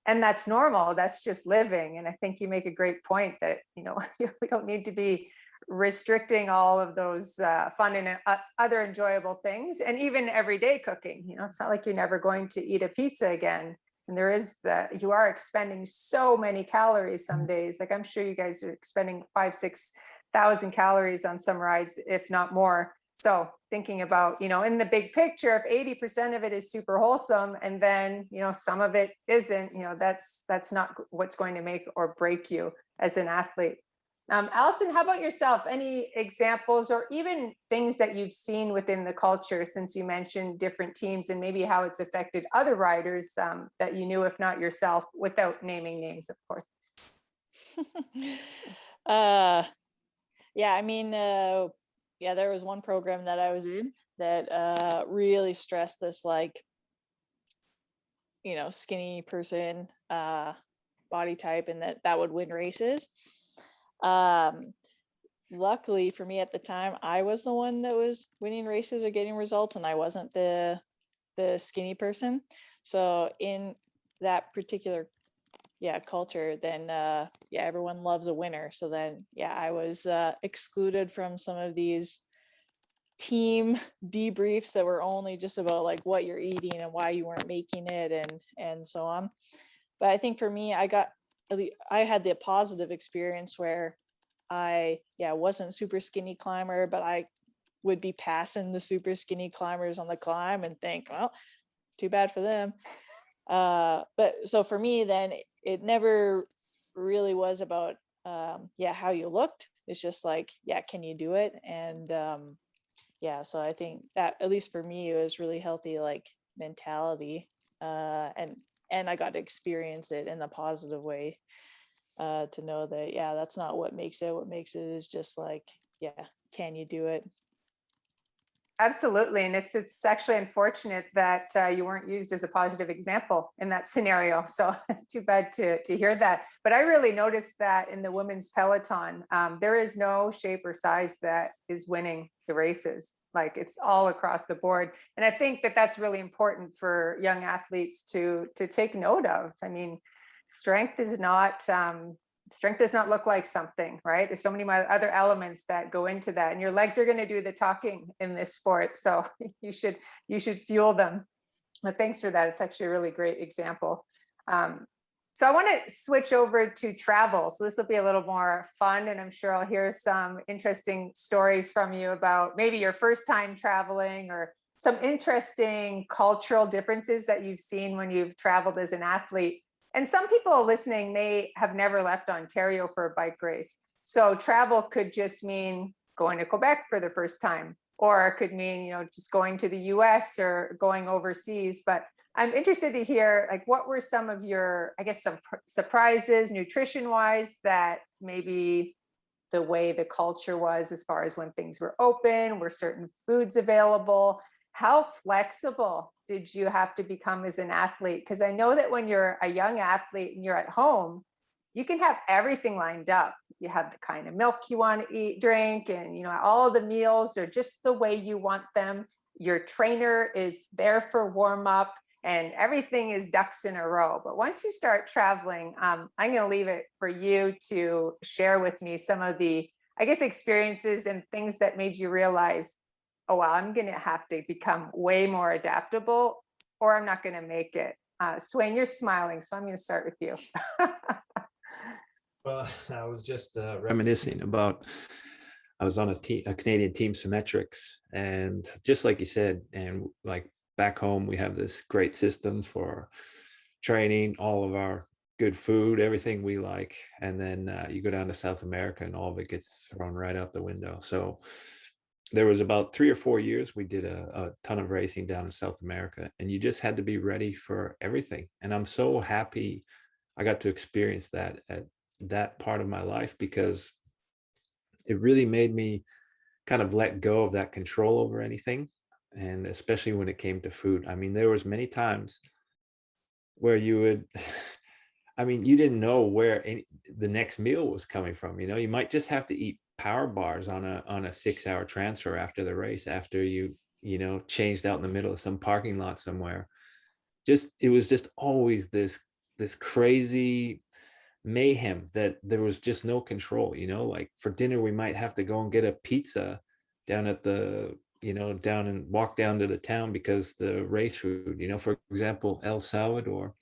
that's normal. That's just living. And I think you make a great point that, you know, we don't need to be restricting all of those fun and other enjoyable things. And even everyday cooking, you know, it's not like you're never going to eat a pizza again. And there is you are expending so many calories some days. Like I'm sure you guys are expending 5,000-6,000 calories on some rides, if not more. So thinking about, you know, in the big picture, if 80% of it is super wholesome and then, you know, some of it isn't, you know, that's not what's going to make or break you as an athlete. Allison, how about yourself? Any examples or even things that you've seen within the culture, since you mentioned different teams and maybe how it's affected other riders that you knew, if not yourself, without naming names, of course? Yeah, I mean, yeah, there was one program that I was in that really stressed this, like, you know, skinny person body type, and that would win races. Luckily for me at the time, I was the one that was winning races or getting results, and I wasn't the skinny person. So in that particular culture, then everyone loves a winner. So then I was excluded from some of these team debriefs that were only just about like what you're eating and why you weren't making it and so on. But I think for me, I had the positive experience where I wasn't super skinny climber, but I would be passing the super skinny climbers on the climb and think, well, too bad for them. But so for me, then it never really was about how you looked. It's just like, can you do it? And so I think that, at least for me, it was really healthy, like, mentality, and I got to experience it in a positive way, to know that that's not what makes it. What makes it is just like, can you do it? Absolutely. And it's actually unfortunate that you weren't used as a positive example in that scenario. So it's too bad to hear that. But I really noticed that in the women's peloton, there is no shape or size that is winning the races. Like, it's all across the board. And I think that that's really important for young athletes to take note of. I mean, strength does not look like something, right? There's so many other elements that go into that, and your legs are going to do the talking in this sport. So you should fuel them. But thanks for that. It's actually a really great example. So I want to switch over to travel. So this will be a little more fun, and I'm sure I'll hear some interesting stories from you about maybe your first time traveling or some interesting cultural differences that you've seen when you've traveled as an athlete. And some people listening may have never left Ontario for a bike race. So travel could just mean going to Quebec for the first time, or it could mean, you know, just going to the US or going overseas. But I'm interested to hear, like, what were some of your, I guess, some surprises nutrition wise, that maybe the way the culture was as far as when things were open, were certain foods available? How flexible did you have to become as an athlete? Because I know that when you're a young athlete and you're at home, you can have everything lined up. You have the kind of milk you want to drink, and, you know, all the meals are just the way you want them. Your trainer is there for warm up. and everything is ducks in a row. But once you start traveling, I'm going to leave it for you to share with me some of the, I guess, experiences and things that made you realize, oh, wow, I'm going to have to become way more adaptable or I'm not going to make it. Swain, you're smiling, so I'm going to start with you. Well, I was just reminiscing about, I was on a Canadian team, Symmetrics, and just like you said, and like back home, we have this great system for training, all of our good food, everything we like, and then you go down to South America, and all of it gets thrown right out the window. So there was about 3 or 4 years we did a ton of racing down in South America, and you just had to be ready for everything. And I'm so happy I got to experience that at that part of my life, because it really made me kind of let go of that control over anything, and especially when it came to food. I mean, there was many times where you would I mean, you didn't know where the next meal was coming from. You know, you might just have to eat power bars on a 6-hour transfer after the race, after you know, changed out in the middle of some parking lot somewhere. Just, it was just always this crazy mayhem that there was just no control. You know, like for dinner we might have to go and get a pizza down at the, you know, down and walk down to the town, because the race food, you know, for example, El Salvador,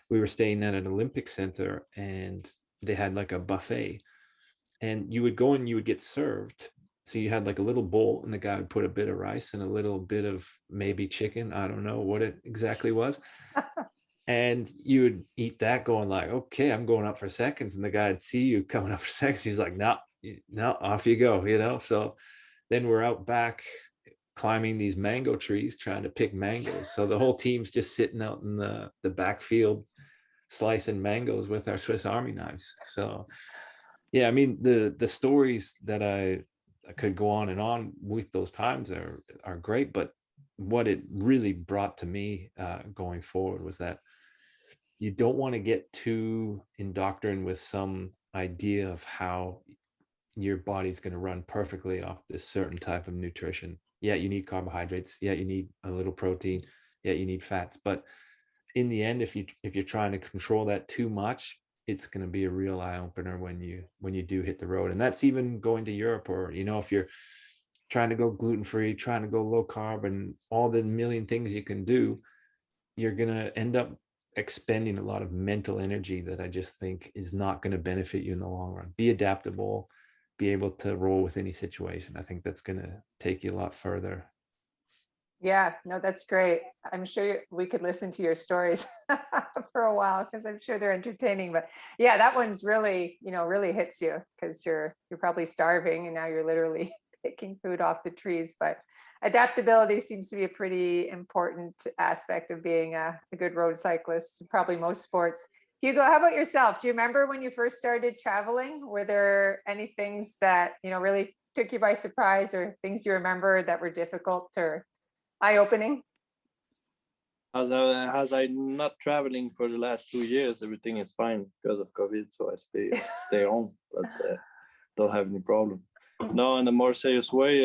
we were staying at an Olympic center, and they had like a buffet, and you would go and you would get served. So you had like a little bowl, and the guy would put a bit of rice and a little bit of maybe chicken, I don't know what it exactly was, and you would eat that going like, okay, I'm going up for seconds, and the guy would see you coming up for seconds, he's like, no, no, off you go, you know. So then we're out back climbing these mango trees trying to pick mangoes, so the whole team's just sitting out in the backfield slicing mangoes with our Swiss Army knives. So yeah, I mean, the stories that I could go on and on with those times are great, but what it really brought to me going forward was that you don't want to get too indoctrinated with some idea of how your body's going to run perfectly off this certain type of nutrition. Yeah, you need carbohydrates. Yeah, you need a little protein. Yeah, you need fats. But in the end, if you're trying to control that too much, it's going to be a real eye opener when you do hit the road. And that's even going to Europe, or, you know, if you're trying to go gluten free, trying to go low carb, and all the million things you can do, you're going to end up expending a lot of mental energy that I just think is not going to benefit you in the long run. Be adaptable, be able to roll with any situation. I think that's going to take you a lot further. Yeah, no, that's great. I'm sure we could listen to your stories for a while, because I'm sure they're entertaining. But yeah, that one's really, you know, really hits you, because you're probably starving and now you're literally picking food off the trees. But adaptability seems to be a pretty important aspect of being a good road cyclist, probably most sports. Hugo, how about yourself? Do you remember when you first started traveling? Were there any things that, you know, really took you by surprise, or things you remember that were difficult or eye-opening? As I not traveling for the last 2 years, everything is fine because of COVID, so I stay home, but don't have any problem. No, in a more serious way,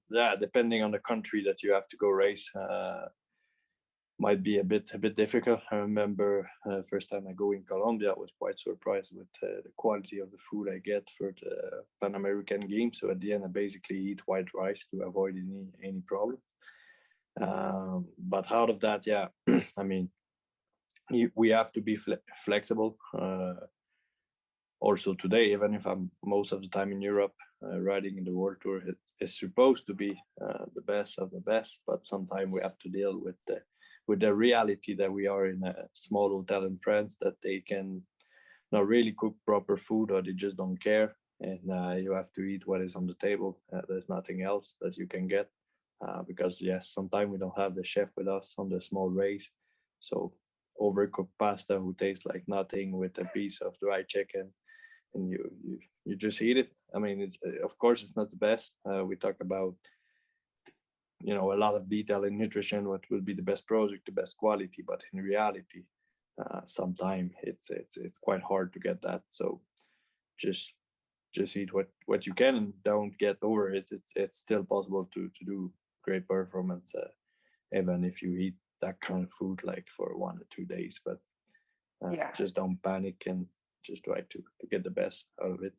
yeah, depending on the country that you have to go race, might be a bit difficult. I remember first time I go in Colombia, I was quite surprised with the quality of the food I get for the Pan American Games. So at the end, I basically eat white rice to avoid any problem. But out of that, yeah, I mean, we have to be flexible. Also today, even if I'm most of the time in Europe, riding in the World Tour, it's supposed to be the best of the best, but sometimes we have to deal with the reality that we are in a small hotel in France, that they can not really cook proper food, or they just don't care, and you have to eat what is on the table. There's nothing else that you can get. Because yes, sometimes we don't have the chef with us on the small race, so overcooked pasta who tastes like nothing with a piece of dry chicken, and you just eat it. I mean, it's of course it's not the best. We talk about, you know, a lot of detail in nutrition, what will be the best product, the best quality, but in reality, sometimes it's quite hard to get that. So just eat what you can and don't get over it. It's still possible to do great performance, even if you eat that kind of food like for 1 or 2 days, but Yeah. just don't panic and just try to get the best out of it.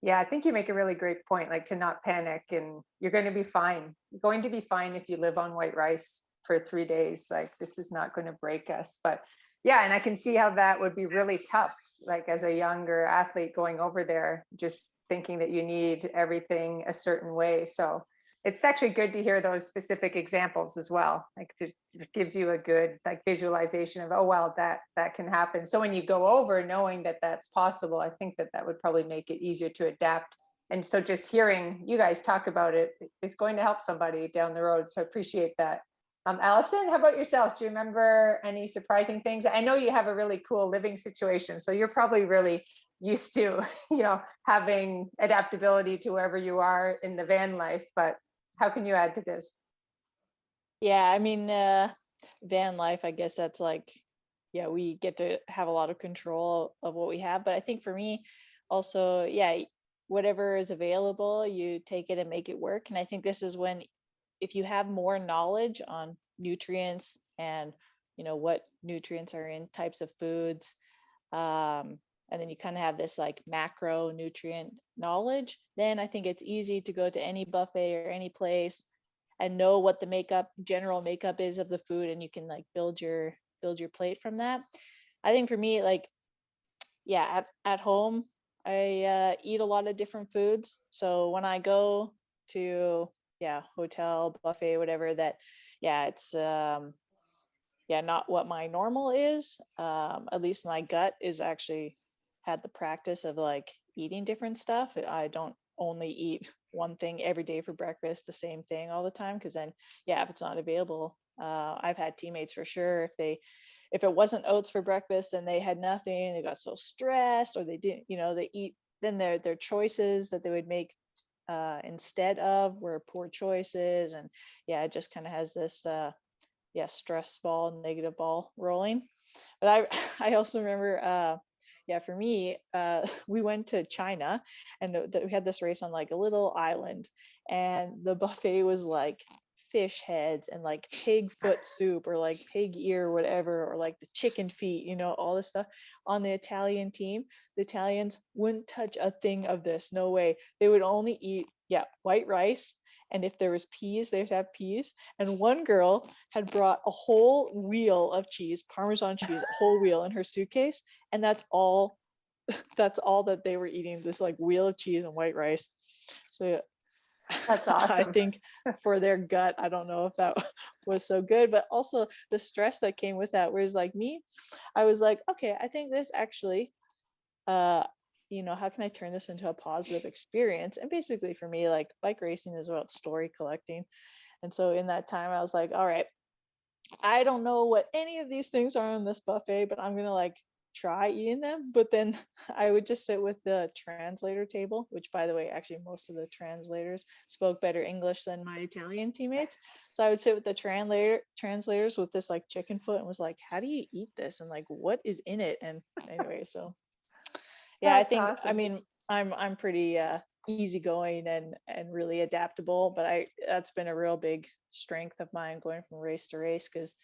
Yeah, I think you make a really great point, like to not panic, and you're going to be fine. You're going to be fine if you live on white rice for 3 days. Like this is not going to break us. But yeah, and I can see how that would be really tough, like as a younger athlete going over there, just thinking that you need everything a certain way. So it's actually good to hear those specific examples as well. Like it gives you a good like visualization of, oh, well, that can happen. So when you go over knowing that that's possible, I think that that would probably make it easier to adapt. And so just hearing you guys talk about it is going to help somebody down the road. So I appreciate that. Allison, how about yourself? Do you remember any surprising things? I know you have a really cool living situation, so you're probably really used to, having adaptability to wherever you are in the van life, but how can you add to this? Yeah, I mean, van life, I guess that's like, yeah, we get to have a lot of control of what we have. But I think for me, also, yeah, whatever is available, you take it and make it work. And I think this is when, if you have more knowledge on nutrients and, what nutrients are in types of foods, and then you kind of have this like macronutrient knowledge, then I think it's easy to go to any buffet or any place and know what the general makeup is of the food, and you can like build your plate from that. I think for me, like, yeah, at home, I eat a lot of different foods. So when I go to, yeah, hotel, buffet, whatever, that, yeah, it's yeah, not what my normal is. At least my gut is actually had the practice of like eating different stuff. I don't only eat one thing every day for breakfast, the same thing all the time, because then, yeah, if it's not available, I've had teammates for sure, if it wasn't oats for breakfast and they had nothing, they got so stressed, or they didn't, they eat, then their choices that they would make instead of were poor choices. And yeah, it just kind of has this yeah, stress ball, negative ball rolling. But I also remember, yeah, for me, we went to China, and we had this race on like a little island, and the buffet was like fish heads and like pig foot soup or like pig ear, whatever, or like the chicken feet, all this stuff. On the Italian team, the Italians wouldn't touch a thing of this. No way. They would only eat, yeah, white rice. And if there was peas, they would have peas. And one girl had brought a whole wheel of cheese, Parmesan cheese, a whole wheel in her suitcase. And that's all that they were eating, this like wheel of cheese and white rice. So That's I awesome. think for their gut, I don't know if that was so good, but also the stress that came with that. Whereas like me, I was like, okay, I think this actually, how can I turn this into a positive experience? And basically for me, like bike racing is about story collecting. And so in that time, I was like, all right, I don't know what any of these things are on this buffet, but I'm going to like try eating them. But then I would just sit with the translator table, which by the way, actually most of the translators spoke better English than my Italian teammates. So I would sit with the translators with this like chicken foot and was like, how do you eat this? And like, what is in it? And anyway, so yeah, I That's think, I awesome. mean, I'm pretty easygoing and really adaptable, but that's been a real big strength of mine going from race to race, because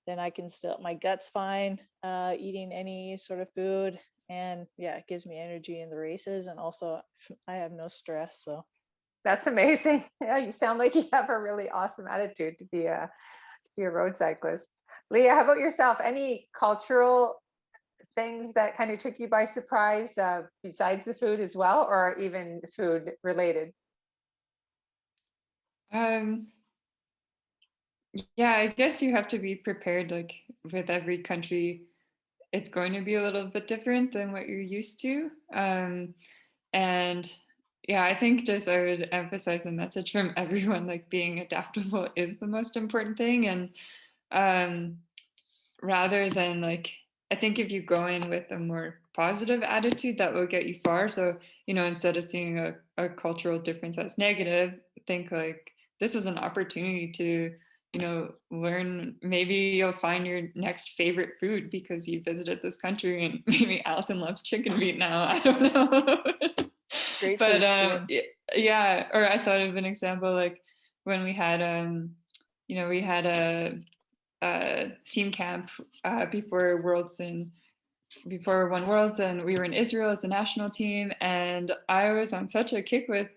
then I can still, my gut's fine eating any sort of food, and yeah, it gives me energy in the races, and also I have no stress. So That's amazing. Yeah, you sound like you have a really awesome attitude to be a road cyclist. Leah, how about yourself? Any cultural things that kind of took you by surprise besides the food as well, or even food related? Yeah, I guess you have to be prepared, like with every country, it's going to be a little bit different than what you're used to. And yeah, I think just I would emphasize the message from everyone, like being adaptable is the most important thing. And rather than like, I think if you go in with a more positive attitude, that will get you far. So, instead of seeing a cultural difference as negative, think like this is an opportunity to, learn. Maybe you'll find your next favorite food because you visited this country, and maybe Allison loves chicken meat now. I don't know. great for But the skin. yeah, or I thought of an example like when we had we had team camp before One Worlds, and we were in Israel as a national team, and I was on such a kick with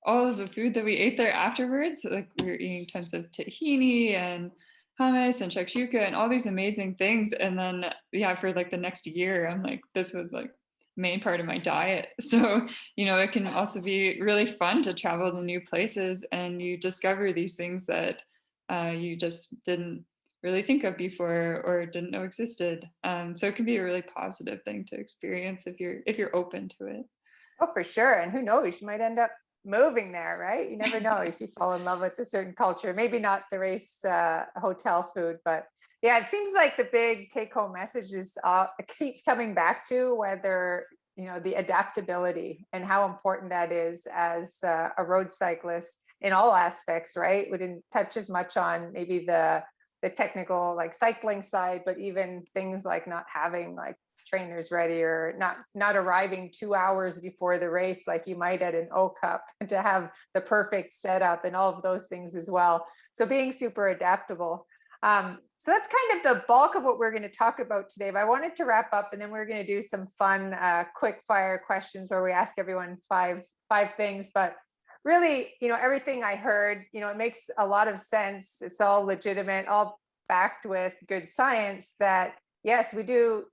all of the food that we ate there afterwards. Like we were eating tons of tahini and hummus and shakshuka and all these amazing things. And then yeah, for like the next year, I'm like, this was like main part of my diet. So, it can also be really fun to travel to new places and you discover these things that you just didn't really think of before or didn't know existed. So it can be a really positive thing to experience if you're open to it. Oh, for sure. And who knows, you might end up moving there, right? You never know if you fall in love with a certain culture. Maybe not the race hotel food, but yeah, it seems like the big take-home message is it keeps coming back to whether the adaptability and how important that is as a road cyclist in all aspects, right? We didn't touch as much on maybe the technical like cycling side, but even things like not having like trainers ready or not arriving 2 hours before the race like you might at an O Cup, and to have the perfect setup and all of those things as well. So being super adaptable. So that's kind of the bulk of what we're going to talk about today. But I wanted to wrap up, and then we're going to do some fun quick fire questions where we ask everyone five things. But really, everything I heard, it makes a lot of sense. It's all legitimate, all backed with good science that yes, we do,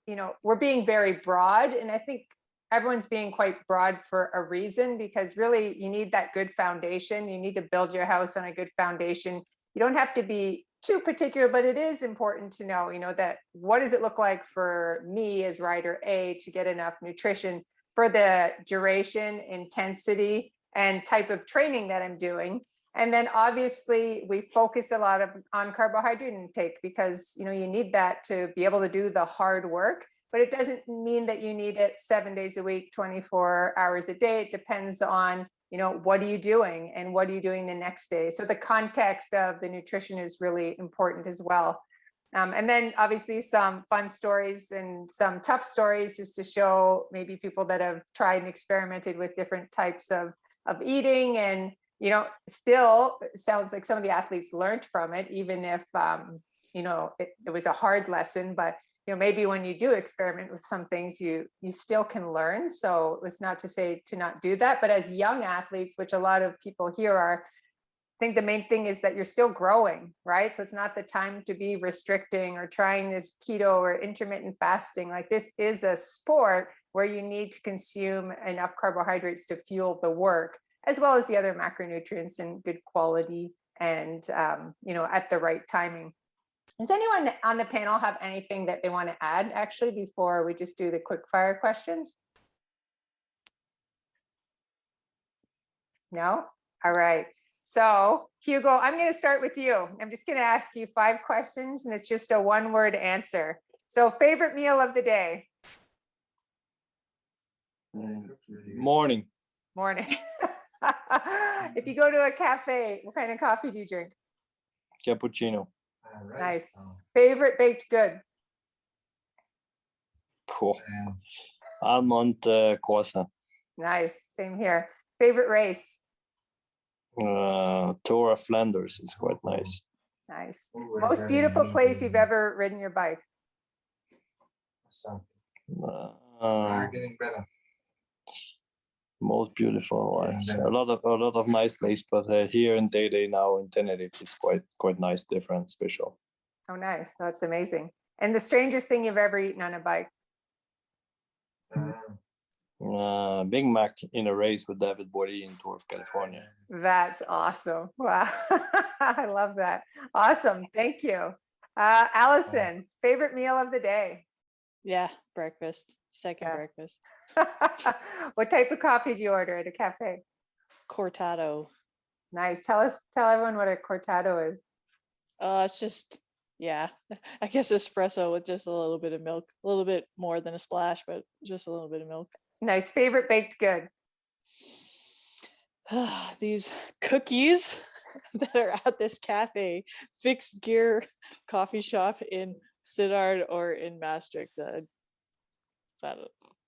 we're being very broad. And I think everyone's being quite broad for a reason, because really you need that good foundation. You need to build your house on a good foundation. You don't have to be too particular, but it is important to know, that what does it look like for me as rider A to get enough nutrition for the duration, intensity, and type of training that I'm doing. And then obviously we focus a lot on carbohydrate intake because, you need that to be able to do the hard work, but it doesn't mean that you need it 7 days a week, 24 hours a day. It depends on, what are you doing and what are you doing the next day? So the context of the nutrition is really important as well. And then obviously some fun stories and some tough stories just to show maybe people that have tried and experimented with different types of eating, and still sounds like some of the athletes learned from it, even if it was a hard lesson. But maybe when you do experiment with some things, you still can learn. So it's not to say to not do that, but as young athletes, which a lot of people here are, I think the main thing is that you're still growing, right? So it's not the time to be restricting or trying this keto or intermittent fasting. Like, this is a sport where you need to consume enough carbohydrates to fuel the work, as well as the other macronutrients in good quality and, at the right timing. Does anyone on the panel have anything that they want to add actually before we just do the quick fire questions? No? All right. So Hugo, I'm going to start with you. I'm just going to ask you 5 questions, and it's just a 1-word answer. So favorite meal of the day? Morning. Morning. If you go to a cafe, what kind of coffee do you drink? Cappuccino. Nice. Favorite baked good? Cool. Almond croissant. Nice. Same here. Favorite race? Tour of Flanders is quite nice. Nice. Most beautiful place you've ever ridden your bike? Getting better. Most beautiful. A lot of nice place, but here in Day now in Tenerife, it's quite nice, different, special. Oh, nice. That's amazing. And the strangest thing you've ever eaten on a bike? Big Mac in a race with David Bory in Tour of California. That's awesome. Wow. I love that. Awesome. Thank you. Allison, favorite meal of the day? Yeah, breakfast. Second Yeah. breakfast. What type of coffee do you order at a cafe? Cortado. Nice. Tell everyone what a cortado is. It's just, yeah, I guess espresso with just a little bit of milk, a little bit more than a splash, but just a little bit of milk. Nice. Favorite baked good? These cookies that are at this cafe, Fixed Gear coffee shop in Sittard or in Maastricht.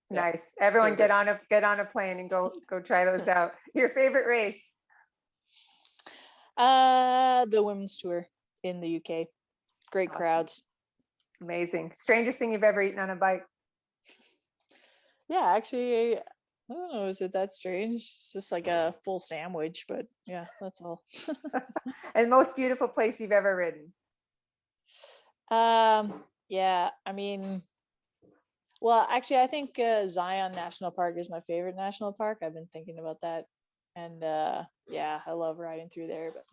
Nice. Everyone get on a plane and go try those out. Your favorite race? The women's tour in the UK, great Awesome. crowds. Amazing. Strangest thing you've ever eaten on a bike? Yeah, actually, I don't know, is it that strange? It's just like a full sandwich, but yeah, that's all. And most beautiful place you've ever ridden? Yeah, I mean, well, actually, I think Zion National Park is my favorite national park. I've been thinking about that, and yeah, I love riding through there. But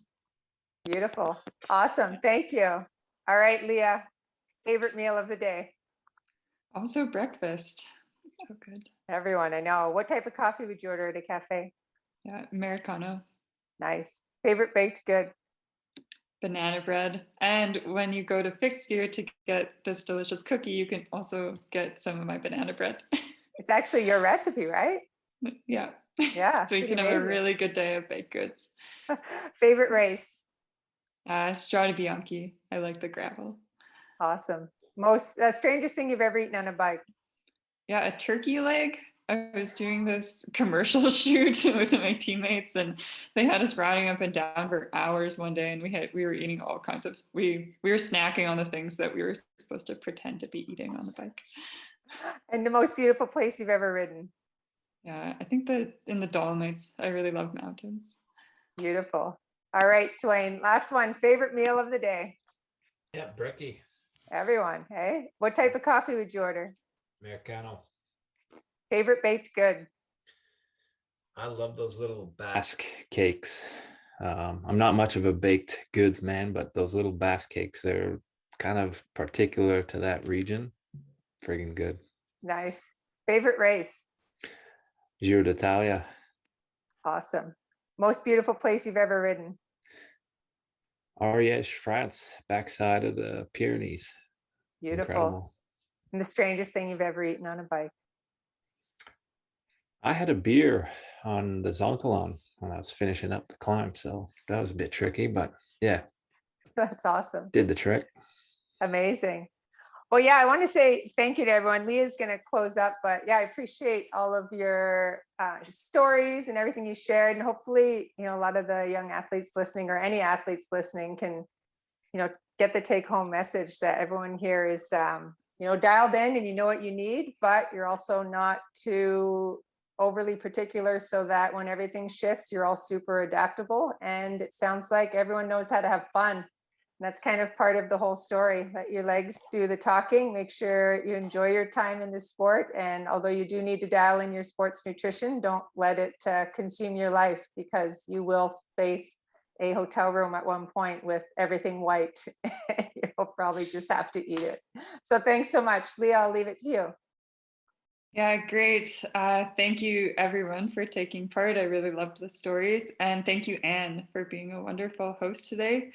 Beautiful. Awesome. Thank you. All right, Leah, favorite meal of the day? Also breakfast. So good. Everyone, I know. What type of coffee would you order at a cafe? Yeah, Americano, Nice. Favorite baked good? banana bread. And when you go to Fixed Gear to get this delicious cookie, you can also get some of my banana bread. It's actually your recipe, right? Yeah. Yeah, So you pretty can have a amazing. really good day of baked goods. Favorite race? Strade Bianchi. I like the gravel. Awesome. Most strangest thing you've ever eaten on a bike? Yeah, a turkey leg. I was doing this commercial shoot with my teammates, and they had us riding up and down for hours one day, and we were eating all kinds of we were snacking on the things that we were supposed to pretend to be eating on the bike. And the most beautiful place you've ever ridden? Yeah, I think that in the Dolomites, I really love mountains. Beautiful. All right, Swain, last one. Favorite meal of the day? Yeah, brekkie, Everyone, hey? What type of coffee would you order? Americano. Favorite baked good? I love those little Basque cakes. I'm not much of a baked goods man, but those little Basque cakes, they're kind of particular to that region. Friggin' good. Nice. Favorite race? Giro d'Italia. Awesome. Most beautiful place you've ever ridden? Ariège, France, backside of the Pyrenees. Beautiful. Incredible. And the strangest thing you've ever eaten on a bike? I had a beer on the Zoncolan when I was finishing up the climb, so that was a bit tricky, but yeah, That's awesome. did the trick. Amazing. Well, yeah, I want to say thank you to everyone. Leah's going to close up, but yeah, I appreciate all of your stories and everything you shared. And hopefully, a lot of the young athletes listening or any athletes listening can, get the take home message that everyone here is, dialed in and you know what you need, but you're also not too overly particular so that when everything shifts, you're all super adaptable. And it sounds like everyone knows how to have fun. That's kind of part of the whole story. Let your legs do the talking. Make sure you enjoy your time in the sport. And although you do need to dial in your sports nutrition, don't let it consume your life, because you will face a hotel room at one point with everything white. You'll probably just have to eat it. So thanks so much. Leah, I'll leave it to you. Yeah, great. Thank you everyone for taking part. I really loved the stories. And thank you, Anne, for being a wonderful host today.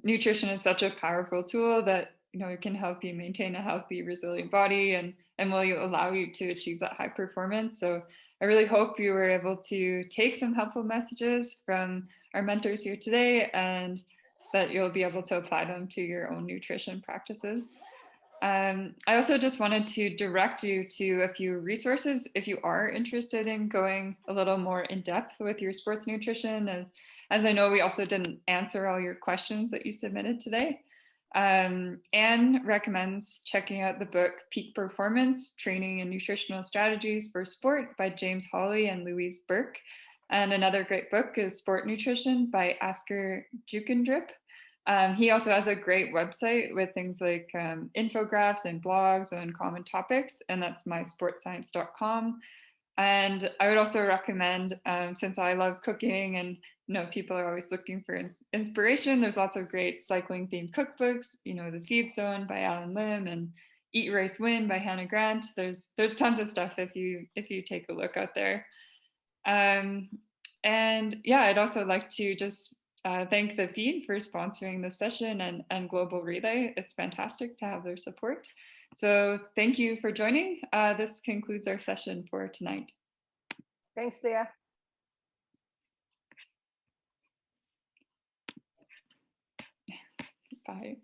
Nutrition is such a powerful tool that it can help you maintain a healthy, resilient body and will allow you to achieve that high performance. So I really hope you were able to take some helpful messages from our mentors here today, and that you'll be able to apply them to your own nutrition practices. I also just wanted to direct you to a few resources if you are interested in going a little more in depth with your sports nutrition. As I know, we also didn't answer all your questions that you submitted today. Anne recommends checking out the book Peak Performance, Training and Nutritional Strategies for Sport by James Hawley and Louise Burke. And another great book is Sport Nutrition by Asker Jukendrup. He also has a great website with things like infographics and blogs on common topics, and that's mysportscience.com. And I would also recommend, since I love cooking and people are always looking for inspiration, there's lots of great cycling themed cookbooks, The Feed Zone by Alan Lim and Eat Race Win by Hannah Grant. There's tons of stuff if you take a look out there. And yeah, I'd also like to just thank the Feed for sponsoring this session and Global Relay. It's fantastic to have their support. So thank you for joining. This concludes our session for tonight. Thanks, Leah. Bye.